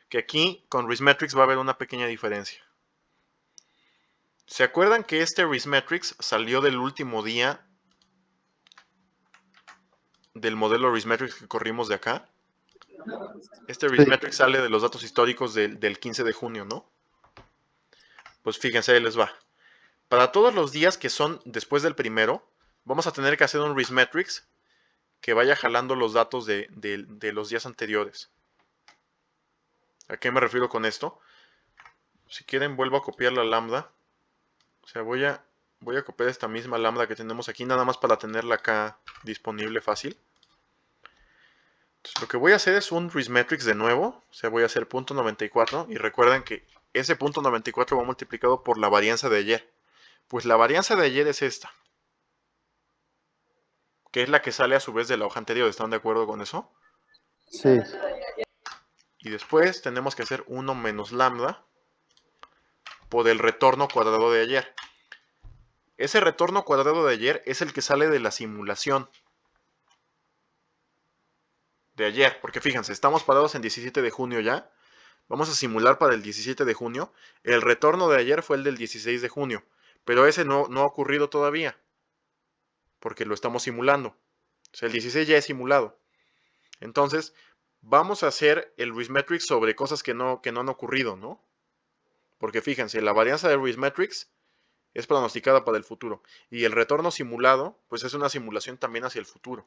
que aquí con Riskmetrics va a haber una pequeña diferencia. ¿Se acuerdan que este Riskmetrics salió del último día del modelo Riskmetrics que corrimos de acá? Este Sí, Riskmetrics sale de los datos históricos del 15 de junio, ¿no? Pues fíjense, ahí les va. Para todos los días que son después del primero, vamos a tener que hacer un Rismetrix que vaya jalando los datos de los días anteriores. ¿A qué me refiero con esto? Si quieren, vuelvo a copiar la lambda. O sea, voy a copiar esta misma lambda que tenemos aquí, nada más para tenerla acá disponible fácil. Entonces, lo que voy a hacer es un Rismetrix de nuevo. O sea, voy a hacer punto 94. Y recuerden que ese punto 94 va multiplicado por la varianza de ayer. Pues la varianza de ayer es esta, que es la que sale a su vez de la hoja anterior. ¿Están de acuerdo con eso? Sí. Y después tenemos que hacer 1 menos lambda por el retorno cuadrado de ayer. Ese retorno cuadrado de ayer es el que sale de la simulación de ayer. Porque fíjense, estamos parados en 17 de junio ya. Vamos a simular para el 17 de junio. El retorno de ayer fue el del 16 de junio. Pero ese no ha ocurrido todavía. Porque lo estamos simulando. O sea, el 16 ya es simulado. Entonces, vamos a hacer el Rismetrix sobre cosas que no han ocurrido, ¿no? Porque fíjense, la varianza de Rismetrix es pronosticada para el futuro. Y el retorno simulado, pues es una simulación también hacia el futuro.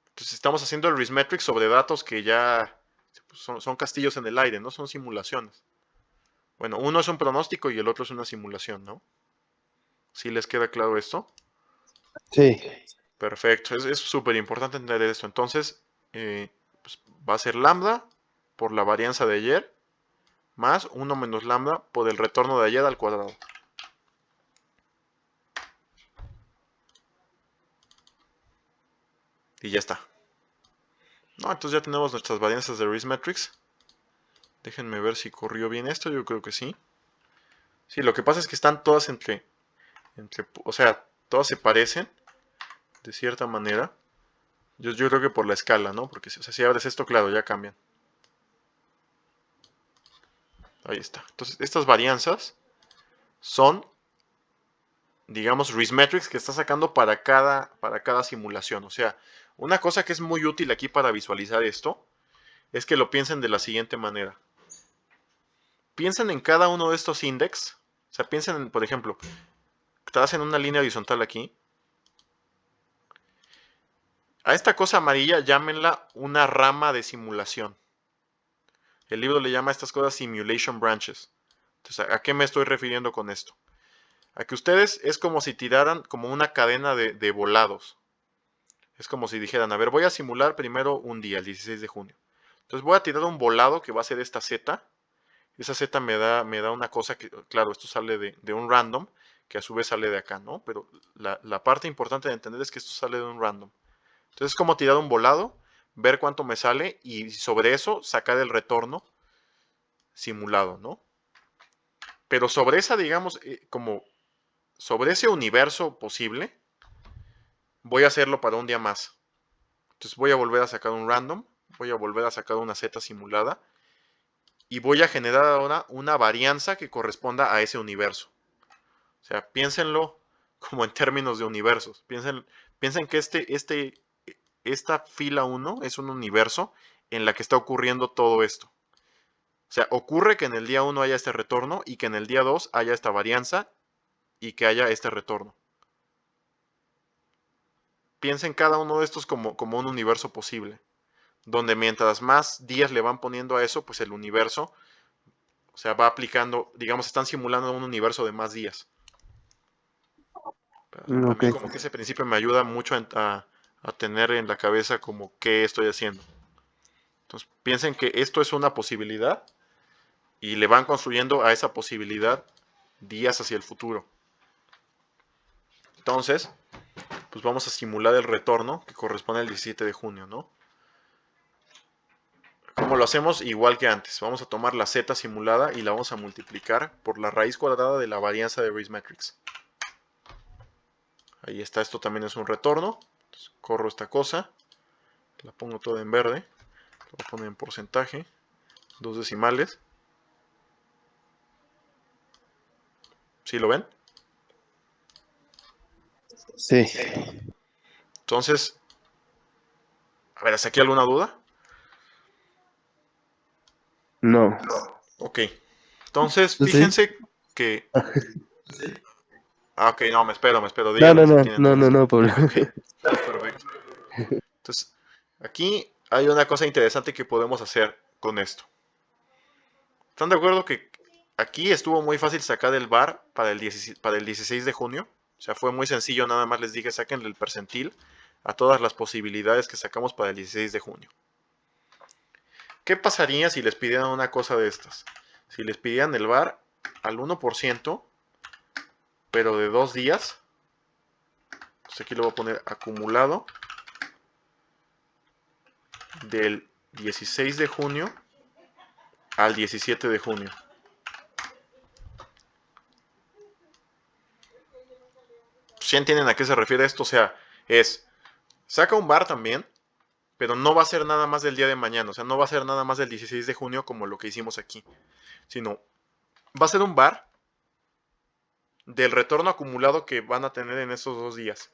Entonces estamos haciendo el Rismetrix sobre datos que ya son castillos en el aire, no son simulaciones. Bueno, uno es un pronóstico y el otro es una simulación, ¿no? ¿Sí les queda claro esto? Sí. Perfecto, es súper importante entender esto. Entonces, pues va a ser lambda por la varianza de ayer más 1 menos lambda por el retorno de ayer al cuadrado. Y ya está. No, entonces ya tenemos nuestras varianzas de Rismetrix. Déjenme ver si corrió bien esto, yo creo que sí. Sí, lo que pasa es que están todas o sea, todas se parecen de cierta manera. Yo creo que por la escala, ¿no? Porque o sea, si abres esto, claro, ya cambian. Ahí está. Entonces, estas varianzas son, digamos, Rismetrics que está sacando para cada simulación. O sea, una cosa que es muy útil aquí para visualizar esto es que lo piensen de la siguiente manera. Piensen en cada uno de estos index. O sea, piensen en, por ejemplo, estás en una línea horizontal aquí. A esta cosa amarilla llámenla una rama de simulación. El libro le llama a estas cosas simulation branches. Entonces, ¿a qué me estoy refiriendo con esto? A que ustedes es como si tiraran como una cadena de volados. Es como si dijeran, a ver, voy a simular primero un día, el 16 de junio. Entonces voy a tirar un volado que va a ser esta Z. Esa Z me da una cosa que, claro, esto sale de un random, que a su vez sale de acá, ¿no? Pero la parte importante de entender es que esto sale de un random. Entonces es como tirar un volado, ver cuánto me sale y sobre eso sacar el retorno simulado, ¿no? Pero sobre esa, digamos, como sobre ese universo posible, voy a hacerlo para un día más. Entonces voy a volver a sacar un random, voy a volver a sacar una Z simulada y voy a generar ahora una varianza que corresponda a ese universo. O sea, piénsenlo como en términos de universos. Piensen que esta fila 1 es un universo en la que está ocurriendo todo esto. O sea, ocurre que en el día 1 haya este retorno y que en el día 2 haya esta varianza y que haya este retorno. Piensen cada uno de estos como un universo posible, donde mientras más días le van poniendo a eso, pues el universo, o sea, va aplicando, digamos, están simulando un universo de más días. A Ok. mí como que ese principio me ayuda mucho a tener en la cabeza como qué estoy haciendo. Entonces, piensen que esto es una posibilidad y le van construyendo a esa posibilidad días hacia el futuro. Entonces, pues vamos a simular el retorno que corresponde al 17 de junio, ¿no? Como lo hacemos igual que antes, vamos a tomar la z simulada y la vamos a multiplicar por la raíz cuadrada de la varianza de Rismetrix. Ahí está, esto también es un retorno. Entonces, corro esta cosa, la pongo toda en verde, la voy a poner en porcentaje, 2 decimales. ¿Sí lo ven? Sí. Entonces, a ver, ¿hasta aquí alguna duda? No. Ok, entonces ¿Sí? fíjense que... Ah, ok, no, me espero, No, díganme no, si no, tienen no, no, dudas. no, Pablo. Ok, perfecto. Entonces, aquí hay una cosa interesante que podemos hacer con esto. ¿Están de acuerdo que aquí estuvo muy fácil sacar el bar para para el 16 de junio? O sea, fue muy sencillo, nada más les dije saquen el percentil a todas las posibilidades que sacamos para el 16 de junio. ¿Qué pasaría si les pidieran una cosa de estas? Si les pidieran el bar al 1%, pero de 2 días, pues aquí lo voy a poner acumulado del 16 de junio al 17 de junio. ¿Sí entienden a qué se refiere esto? O sea, saca un bar también, pero no va a ser nada más del día de mañana, o sea, no va a ser nada más del 16 de junio como lo que hicimos aquí, sino va a ser un bar del retorno acumulado que van a tener en esos 2 días.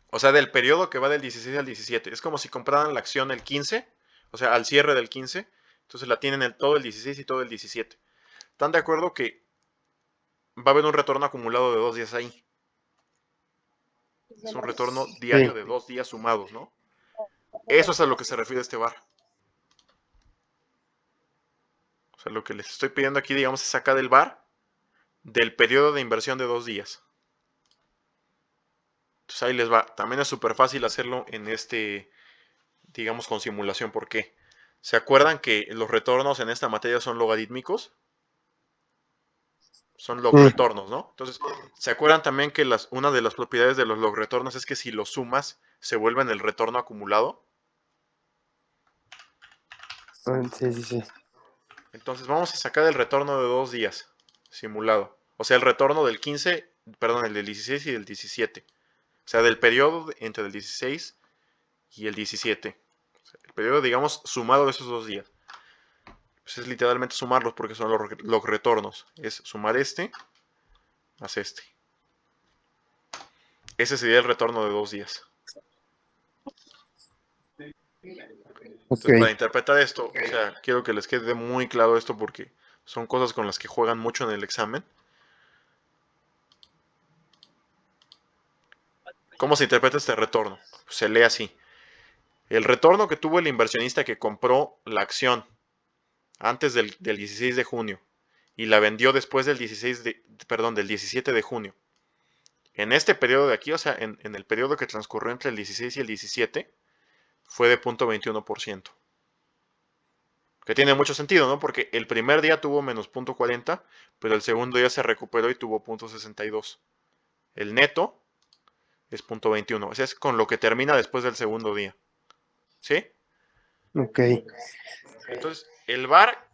O sea, del periodo que va del 16 al 17. Es como si compraran la acción el 15, o sea, al cierre del 15, entonces la tienen todo el 16 y todo el 17. ¿Están de acuerdo que va a haber un retorno acumulado de 2 días ahí? Es un retorno diario Sí, de 2 días sumados, ¿no? Eso es a lo que se refiere este bar. O sea, lo que les estoy pidiendo aquí, digamos, es sacar del bar del periodo de inversión de 2 días. Entonces ahí les va. También es súper fácil hacerlo en digamos, con simulación. ¿Por qué? ¿Se acuerdan que los retornos en esta materia son logarítmicos? Son sí. logretornos, ¿no? Entonces, ¿se acuerdan también que una de las propiedades de los logretornos es que si los sumas, se vuelven el retorno acumulado? Sí, sí, sí. Entonces, vamos a sacar el retorno de 2 días simulado. O sea, el retorno del 15, perdón, el del 16 y del 17. O sea, del periodo entre el 16 y el 17. O sea, el periodo, digamos, sumado de esos 2 días. Pues es literalmente sumarlos porque son los retornos. Es sumar este más este. Ese sería el retorno de 2 días. Ok. Entonces, para interpretar esto, o sea, quiero que les quede muy claro esto porque son cosas con las que juegan mucho en el examen. ¿Cómo se interpreta este retorno? Pues se lee así. El retorno que tuvo el inversionista que compró la acción antes del 16 de junio y la vendió después del 17 de junio. En este periodo de aquí, o sea, en el periodo que transcurrió entre el 16 y el 17, fue de 0.21%. Que tiene mucho sentido, ¿no? Porque el primer día tuvo menos 0.40, pero el segundo día se recuperó y tuvo 0.62. El neto es 0.21. O sea, es con lo que termina después del segundo día. ¿Sí? Ok. Entonces, el VAR,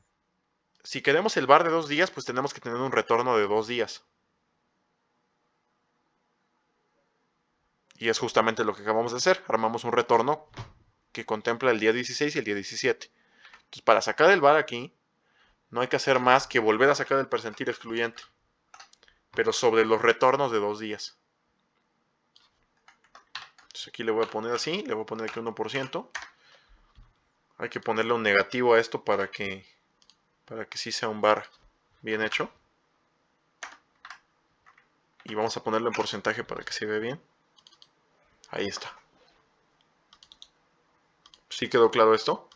si queremos el VAR de 2 días, pues tenemos que tener un retorno de 2 días. Y es justamente lo que acabamos de hacer. Armamos un retorno que contempla el día 16 y el día 17. Entonces, para sacar el VAR aquí, no hay que hacer más que volver a sacar el percentil excluyente, pero sobre los retornos de 2 días. Entonces aquí le voy a poner así, le voy a poner aquí 1%. Hay que ponerle un negativo a esto para que sí sea un bar bien hecho. Y vamos a ponerlo en porcentaje para que se vea bien. Ahí está. ¿Sí quedó claro esto?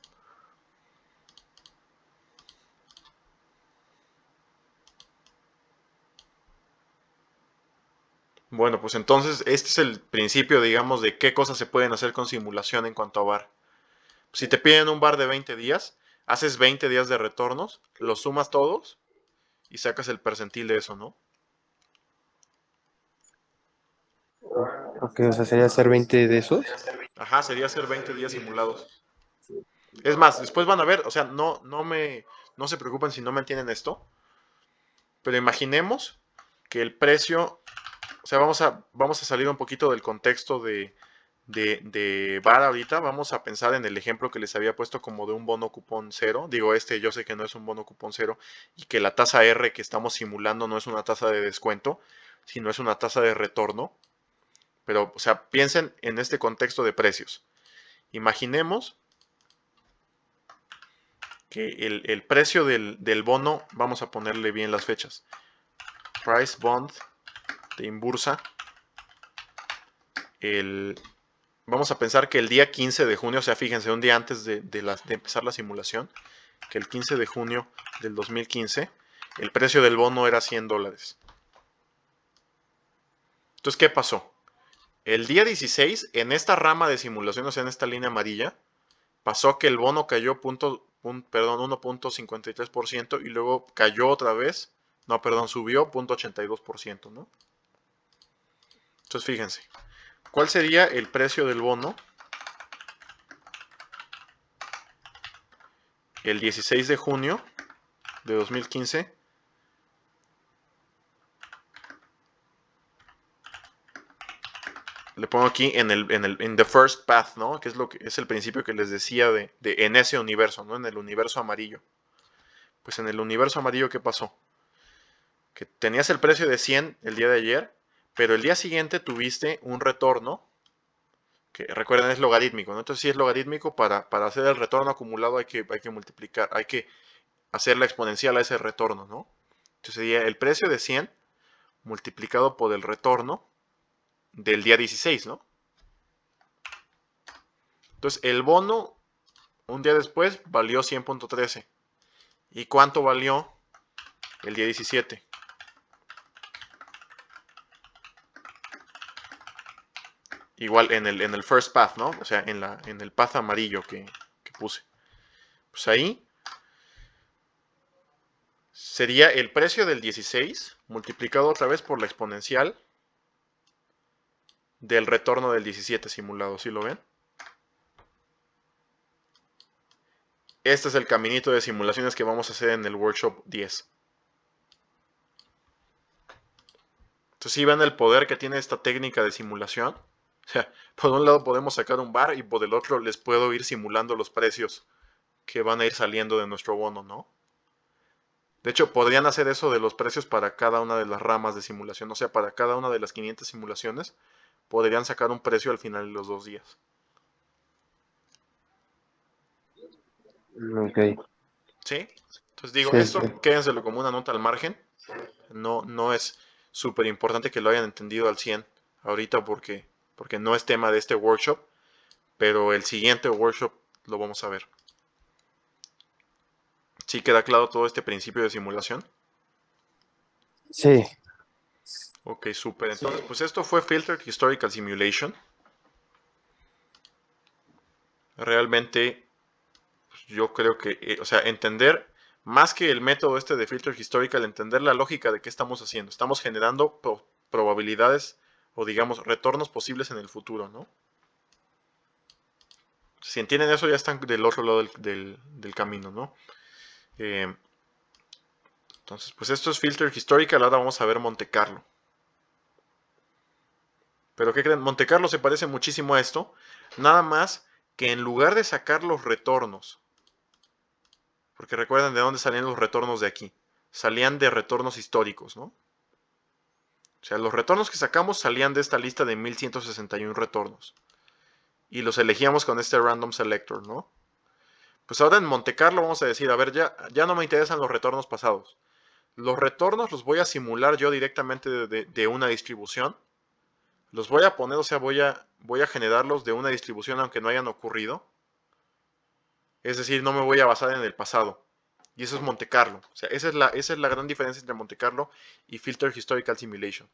Bueno, pues entonces este es el principio, digamos, de qué cosas se pueden hacer con simulación en cuanto a bar. Si te piden un bar de 20 días, haces 20 días de retornos, los sumas todos y sacas el percentil de eso, ¿no? Ok, o sea, sería hacer 20 de esos. Ajá, sería hacer 20 días simulados. Es más, después van a ver, o sea, no se preocupen si no me entienden esto, pero imaginemos que el precio, o sea, vamos a salir un poquito del contexto de VAR ahorita, vamos a pensar en el ejemplo que les había puesto como de un bono cupón cero. Digo, yo sé que no es un bono cupón cero y que la tasa R que estamos simulando no es una tasa de descuento, sino es una tasa de retorno. Pero, o sea, piensen en este contexto de precios. Imaginemos que el precio del bono, vamos a ponerle bien las fechas. Price bond de Inbursa. Vamos a pensar que el día 15 de junio, o sea, fíjense, un día antes de empezar la simulación, que el 15 de junio del 2015, el precio del bono era $100. Entonces, ¿qué pasó? El día 16, en esta rama de simulación, o sea, en esta línea amarilla, pasó que el bono cayó 1.53% y luego cayó otra vez, no, perdón, subió 0.82%, ¿no? Entonces, fíjense, ¿cuál sería el precio del bono el 16 de junio de 2015? Le pongo aquí en the first path, ¿no? Que es lo que es el principio que les decía en ese universo, ¿no? En el universo amarillo. Pues en el universo amarillo, ¿qué pasó? Que tenías el precio de 100 el día de ayer, pero el día siguiente tuviste un retorno, que recuerden es logarítmico, ¿no? Entonces si es logarítmico, para hacer el retorno acumulado hay que multiplicar, hay que hacer la exponencial a ese retorno, ¿no? Entonces sería el precio de 100 multiplicado por el retorno del día 16, ¿no? Entonces el bono un día después valió 100.13. ¿Y cuánto valió el día 17? Igual en el first path, ¿no? O sea, en el path amarillo que puse. Pues ahí sería el precio del 16 multiplicado otra vez por la exponencial del retorno del 17 simulado, ¿sí lo ven? Este es el caminito de simulaciones que vamos a hacer en el workshop 10. Entonces, ¿sí ven el poder que tiene esta técnica de simulación? O sea, por un lado podemos sacar un bar y por el otro les puedo ir simulando los precios que van a ir saliendo de nuestro bono, ¿no? De hecho, podrían hacer eso de los precios para cada una de las ramas de simulación. O sea, para cada una de las 500 simulaciones, podrían sacar un precio al final de los 2 días. Ok. ¿Sí? Entonces digo, Sí, sí. esto quédenselo como una nota al margen. No es súper importante que lo hayan entendido al 100 ahorita porque no es tema de este workshop, pero el siguiente workshop lo vamos a ver. ¿Sí queda claro todo este principio de simulación? Sí. Ok, súper. Entonces, pues esto fue Filtered Historical Simulation. Realmente, pues, yo creo que, o sea, entender más que el método este de Filtered Historical, entender la lógica de qué estamos haciendo. Estamos generando probabilidades o digamos retornos posibles en el futuro, ¿no? Si entienden eso, ya están del otro lado del camino, ¿no? Entonces, pues esto es Filtered Historical. Ahora vamos a ver Monte Carlo. Pero ¿qué creen? Monte Carlo se parece muchísimo a esto, nada más que en lugar de sacar los retornos, porque recuerden de dónde salían los retornos de aquí, salían de retornos históricos, ¿no? O sea, los retornos que sacamos salían de esta lista de 1161 retornos. Y los elegíamos con este random selector, ¿no? Pues ahora en Monte Carlo vamos a decir, a ver, ya no me interesan los retornos pasados. Los retornos los voy a simular yo directamente de una distribución. Los voy a poner, o sea, voy a generarlos de una distribución aunque no hayan ocurrido. Es decir, no me voy a basar en el pasado. Y eso es Monte Carlo. O sea, esa es la gran diferencia entre Monte Carlo y Filtered Historical Simulation.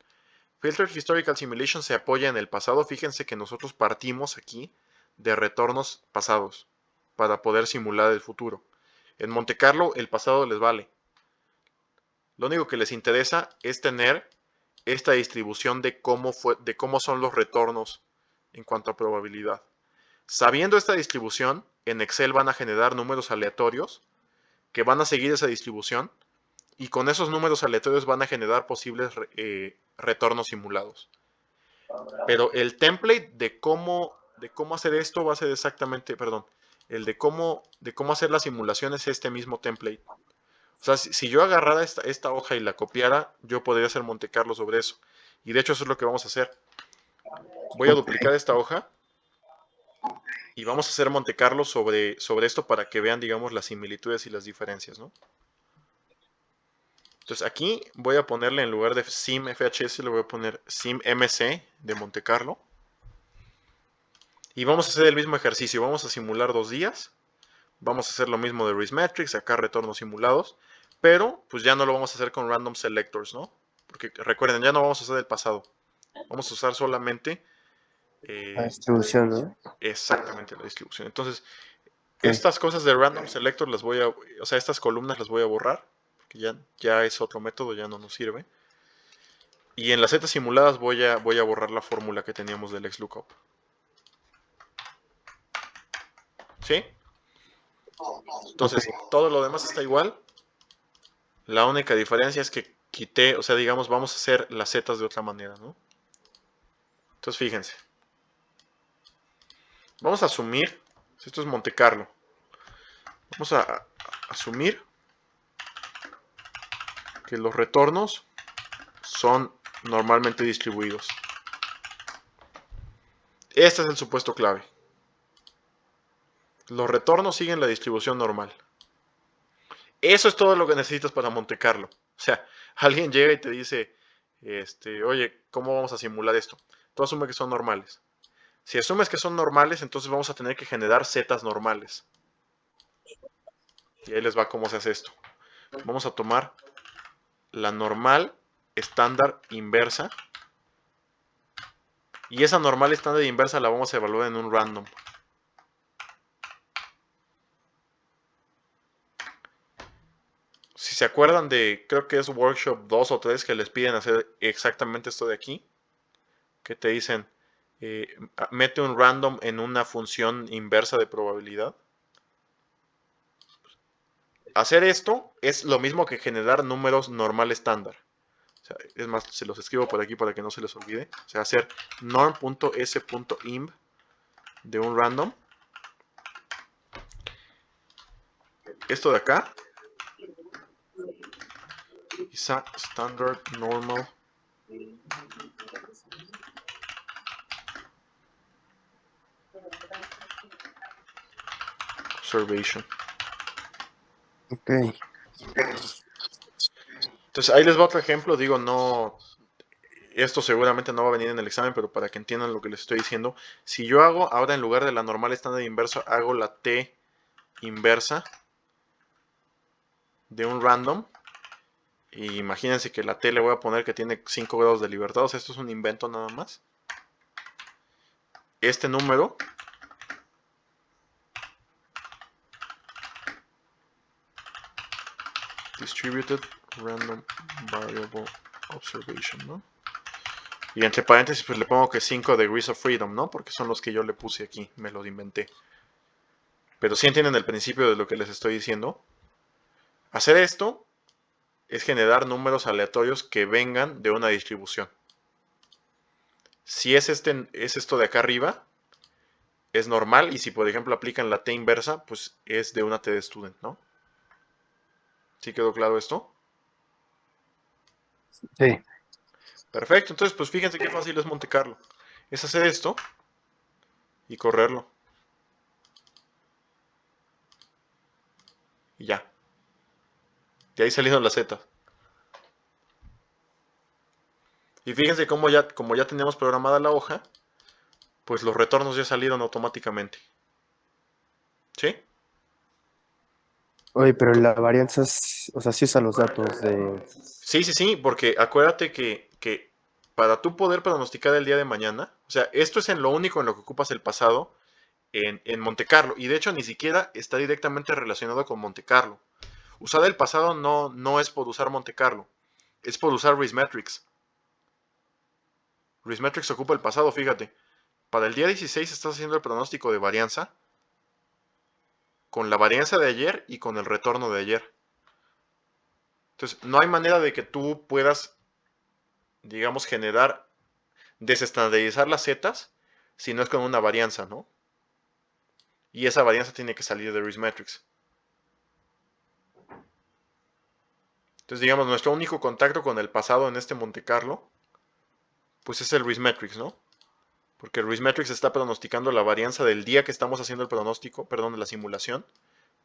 Filtered Historical Simulation se apoya en el pasado. Fíjense que nosotros partimos aquí de retornos pasados para poder simular el futuro. En Monte Carlo el pasado les vale. Lo único que les interesa es tener esta distribución de cómo son los retornos en cuanto a probabilidad. Sabiendo esta distribución, en Excel van a generar números aleatorios que van a seguir esa distribución y con esos números aleatorios van a generar posibles retornos simulados. Pero el template de cómo hacer esto va a ser exactamente, perdón, el de cómo hacer las simulaciones es este mismo template. O sea, si yo agarrara esta hoja y la copiara, yo podría hacer Monte Carlo sobre eso. Y de hecho eso es lo que vamos a hacer. Voy a Ok. duplicar esta hoja Y vamos a hacer Monte Carlo sobre esto para que vean, digamos, las similitudes y las diferencias, ¿no? Entonces aquí voy a ponerle en lugar de sim FHS, le voy a poner sim MC de Monte Carlo. Y vamos a hacer el mismo ejercicio, vamos a simular 2 días. Vamos a hacer lo mismo de Riskmetrics, sacar retornos simulados. Pero pues ya no lo vamos a hacer con random selectors, ¿no? Porque recuerden, ya no vamos a hacer el pasado. Vamos a usar solamente La distribución, ¿no? exactamente la distribución. Entonces, Ok. estas cosas de random selector las voy a, o sea, estas columnas las voy a borrar, porque ya es otro método, ya no nos sirve. Y en las zetas simuladas voy a borrar la fórmula que teníamos del XLOOKUP. ¿Sí? Ok. Entonces, todo lo demás está igual. La única diferencia es que quité, o sea, digamos, vamos a hacer las zetas de otra manera, ¿no? Entonces, fíjense. Vamos a asumir, esto es Monte Carlo. Vamos a asumir que los retornos son normalmente distribuidos. Este es el supuesto clave. Los retornos siguen la distribución normal. Eso es todo lo que necesitas para Monte Carlo. O sea, alguien llega y te dice, oye, ¿cómo vamos a simular esto? Tú asume que son normales. Si asumes que son normales, entonces vamos a tener que generar zetas normales. Y ahí les va cómo se hace esto. Vamos a tomar la normal estándar inversa. Y esa normal estándar inversa la vamos a evaluar en un random. Si se acuerdan de, creo que es workshop 2 o 3 que les piden hacer exactamente esto de aquí. Que te dicen, mete un random en una función inversa de probabilidad. Hacer esto es lo mismo que generar números normal estándar. O sea, es más, se los escribo por aquí para que no se les olvide. O sea, hacer norm.s.imb de un random. Esto de acá is a standard normal observation. Ok. Entonces ahí les va otro ejemplo. Digo, no, esto seguramente no va a venir en el examen, pero para que entiendan lo que les estoy diciendo. Si yo hago, ahora en lugar de la normal estándar inversa, hago la t inversa de un random. Y imagínense que la t le voy a poner que tiene 5 grados de libertad. O sea, esto es un invento nada más. Este número distributed random variable observation, ¿no? Y entre paréntesis pues le pongo que 5 degrees of freedom, ¿no? Porque son los que yo le puse aquí, me los inventé. Pero si entienden el principio de lo que les estoy diciendo. Hacer esto es generar números aleatorios que vengan de una distribución. Si es esto de acá arriba, es normal. Y si por ejemplo aplican la t inversa, pues es de una t de student, ¿no? ¿Sí quedó claro esto? Sí. Perfecto, entonces pues fíjense qué fácil es Monte Carlo. Es hacer esto y correrlo. Y ya. De ahí salieron las zetas. Y fíjense cómo ya, como ya teníamos programada la hoja, pues los retornos ya salieron automáticamente. ¿Sí? Oye, pero la varianza es, o sea, sí usa los datos de... Sí, sí, sí, porque acuérdate que para tú poder pronosticar el día de mañana, o sea, esto es en lo único en lo que ocupas el pasado en Monte Carlo. Y de hecho ni siquiera está directamente relacionado con Monte Carlo. Usar el pasado no es por usar Monte Carlo, es por usar Riskmetrics. Riskmetrics ocupa el pasado, fíjate. Para el día 16 estás haciendo el pronóstico de varianza con la varianza de ayer y con el retorno de ayer. Entonces, no hay manera de que tú puedas, digamos, generar, desestandarizar las zetas si no es con una varianza, ¿no? Y esa varianza tiene que salir de Riskmetrics. Entonces, digamos, nuestro único contacto con el pasado en este Monte Carlo, pues es el Riskmetrics, ¿no? Porque Arithmetic está pronosticando la varianza del día que estamos haciendo el pronóstico, perdón, de la simulación,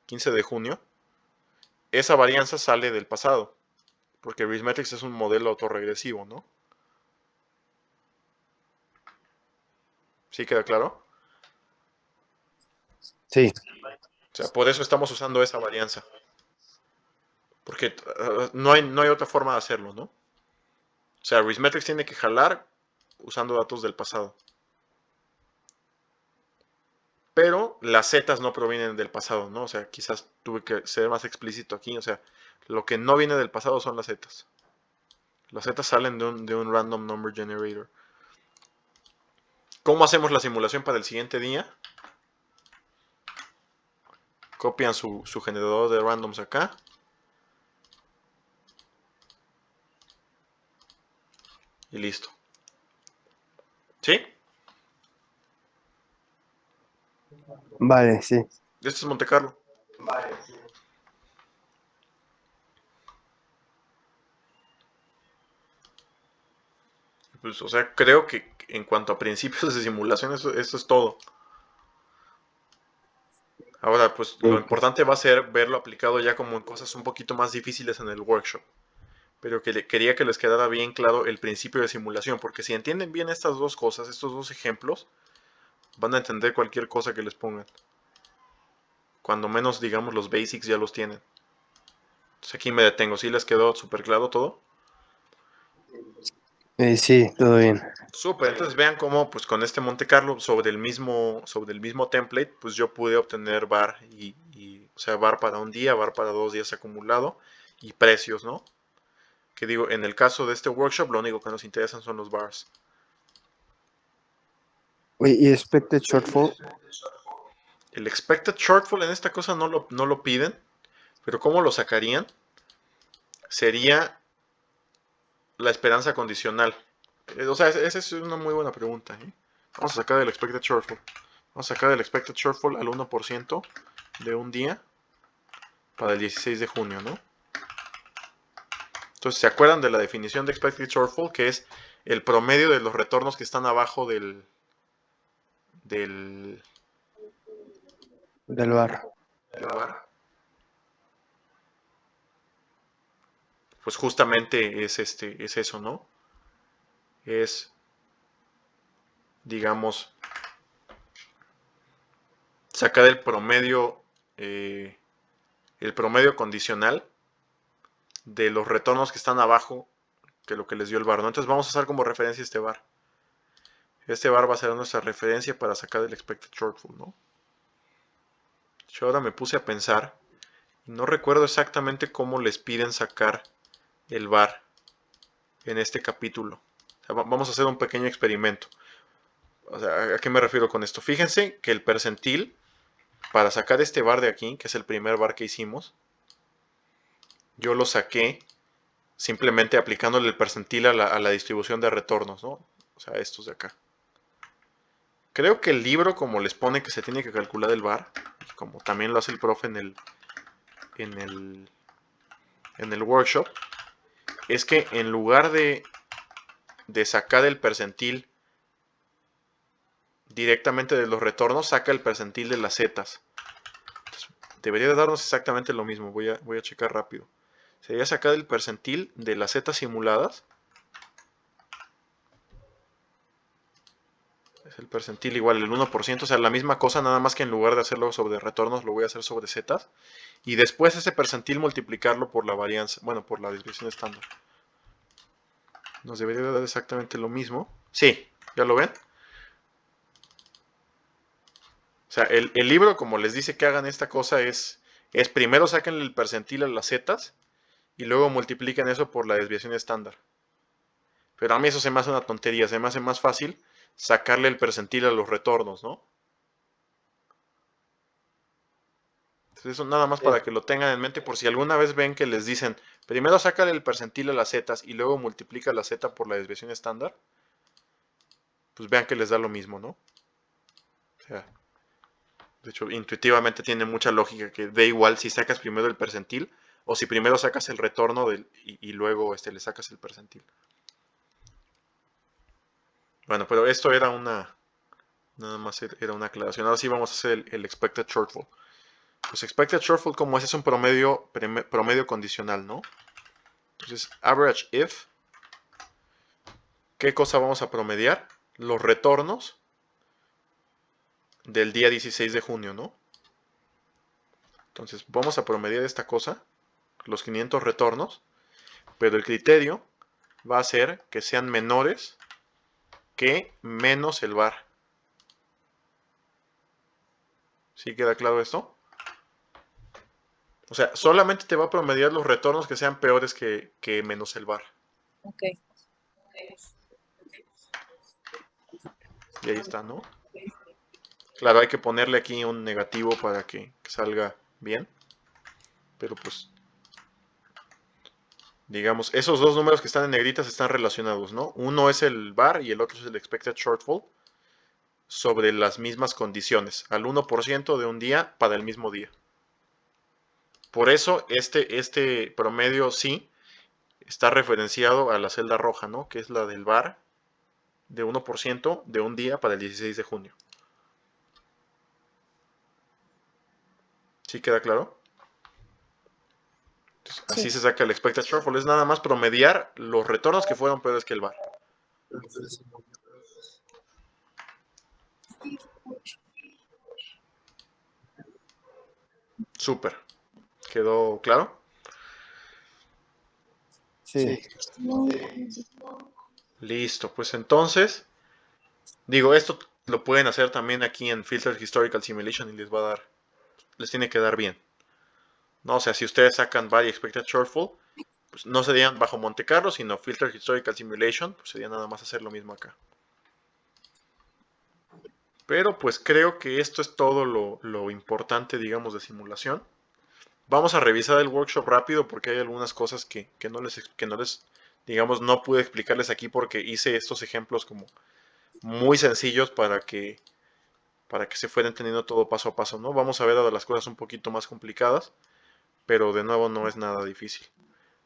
15 de junio. Esa varianza sale del pasado, porque Arithmetic es un modelo autorregresivo, ¿no? ¿Sí queda claro? Sí, O sea, por eso estamos usando esa varianza. Porque no hay otra forma de hacerlo, ¿no? O sea, Arithmetic tiene que jalar usando datos del pasado. Pero las zetas no provienen del pasado, ¿no? O sea, quizás tuve que ser más explícito aquí. O sea, lo que no viene del pasado son las zetas. Las zetas salen de un random number generator. ¿Cómo hacemos la simulación para el siguiente día? Copian su generador de randoms acá. Y listo. ¿Sí? vale, sí. Esto es Monte Carlo. Pues, o sea, creo que en cuanto a principios de simulación, eso es todo. Ahora, pues lo Pues, importante va a ser verlo aplicado ya como en cosas un poquito más difíciles en el workshop. Pero quería que les quedara bien claro el principio de simulación, porque si entienden bien estas dos cosas, estos dos ejemplos, van a entender cualquier cosa que les pongan. Cuando menos, digamos, los basics ya los tienen. Entonces aquí me detengo. ¿Sí les quedó súper claro todo? sí, todo bien. Súper, entonces vean cómo pues con este Monte Carlo sobre el mismo template, pues yo pude obtener bar o sea, bar para un día, bar para 2 días acumulado y precios, ¿no? Que digo, en el caso de este workshop, lo único que nos interesan son los bars. Oye, ¿y expected shortfall? El expected shortfall en esta cosa no lo piden, pero ¿cómo lo sacarían? Sería la esperanza condicional. O sea, esa es una muy buena pregunta, ¿eh? Vamos a sacar el expected shortfall. Vamos a sacar el expected shortfall al 1% de un día para el 16 de junio, ¿no? Entonces, ¿se acuerdan de la definición de expected shortfall? Que es el promedio de los retornos que están abajo del, Del bar. del bar. Pues justamente es eso, ¿no? Es, digamos, sacar eh, el promedio condicional de los retornos que están abajo que lo que les dio el bar, ¿no? Entonces vamos a usar como referencia este bar. Este bar va a ser nuestra referencia para sacar el expected shortfall, ¿no? Yo ahora me puse a pensar y no recuerdo exactamente cómo les piden sacar el bar en este capítulo. O sea, vamos a hacer un pequeño experimento. O sea, ¿a qué me refiero con esto? Fíjense que el percentil, para sacar este bar de aquí, que es el primer bar que hicimos, yo lo saqué simplemente aplicándole el percentil a la distribución de retornos, ¿no? O sea, estos de acá. Creo que el libro, como les pone que se tiene que calcular el bar, como también lo hace el profe en el, en el workshop, es que en lugar de sacar el percentil directamente de los retornos, saca el percentil de las zetas. Entonces, debería de darnos exactamente lo mismo. Voy a checar rápido. Sería sacar el percentil de las zetas simuladas. Es el percentil igual, el 1%, o sea, la misma cosa, nada más que en lugar de hacerlo sobre retornos, lo voy a hacer sobre zetas. Y después ese percentil multiplicarlo por la varianza, bueno, por la desviación estándar. Nos debería de dar exactamente lo mismo. Sí, ¿ya lo ven? O sea, el libro, como les dice que hagan esta cosa, es primero saquen el percentil a las zetas y luego multipliquen eso por la desviación estándar. Pero a mí eso se me hace una tontería, se me hace más fácil sacarle el percentil a los retornos, ¿no? Entonces eso nada más Sí. para que lo tengan en mente por si alguna vez ven que les dicen, primero sácale el percentil a las zetas y luego multiplica la zeta por la desviación estándar, pues vean que les da lo mismo, ¿no? O sea, de hecho, intuitivamente tiene mucha lógica que da igual si sacas primero el percentil o si primero sacas el retorno y luego le sacas el percentil. Bueno, pero esto era Nada más era una aclaración. Ahora sí vamos a hacer el expected shortfall. Pues expected shortfall, como es un promedio condicional, ¿no? Entonces, average if, ¿qué cosa vamos a promediar? Los retornos del día 16 de junio, ¿no? Entonces, vamos a promediar esta cosa, los 500 retornos, pero el criterio va a ser que sean menores que menos el var. ¿Sí queda claro esto? O sea, solamente te va a promediar los retornos que sean peores que menos el var. Ok. Y ahí está, ¿no? Claro, hay que ponerle aquí un negativo para que salga bien. Pero pues, digamos, esos dos números que están en negritas están relacionados, ¿no? Uno es el var y el otro es el expected shortfall sobre las mismas condiciones, al 1% de un día para el mismo día. Por eso este promedio sí está referenciado a la celda roja, ¿no? Que es la del var de 1% de un día para el 16 de junio. ¿Sí queda claro? Entonces, así Sí. se saca el expected shortfall. Es nada más promediar los retornos que fueron peores que el var. Súper. ¿Quedó claro? Sí. Listo. Pues entonces, digo, esto lo pueden hacer también aquí en Filter Historical Simulation y les tiene que dar bien. ¿No? O sea, si ustedes sacan var y expected shortfall, pues no serían bajo Monte Carlo, sino Filter Historical Simulation, pues sería nada más hacer lo mismo acá. Pero pues creo que esto es todo lo importante, digamos, de simulación. Vamos a revisar el workshop rápido porque hay algunas cosas que no les, digamos, no pude explicarles aquí porque hice estos ejemplos como muy sencillos para que se fuera entendiendo todo paso a paso, ¿no? Vamos a ver ahora las cosas un poquito más complicadas, pero de nuevo no es nada difícil.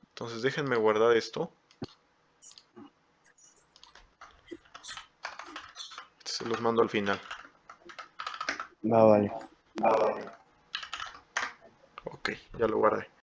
Entonces déjenme guardar esto. Se los mando al final. Va, vale. Ok, ya lo guardé.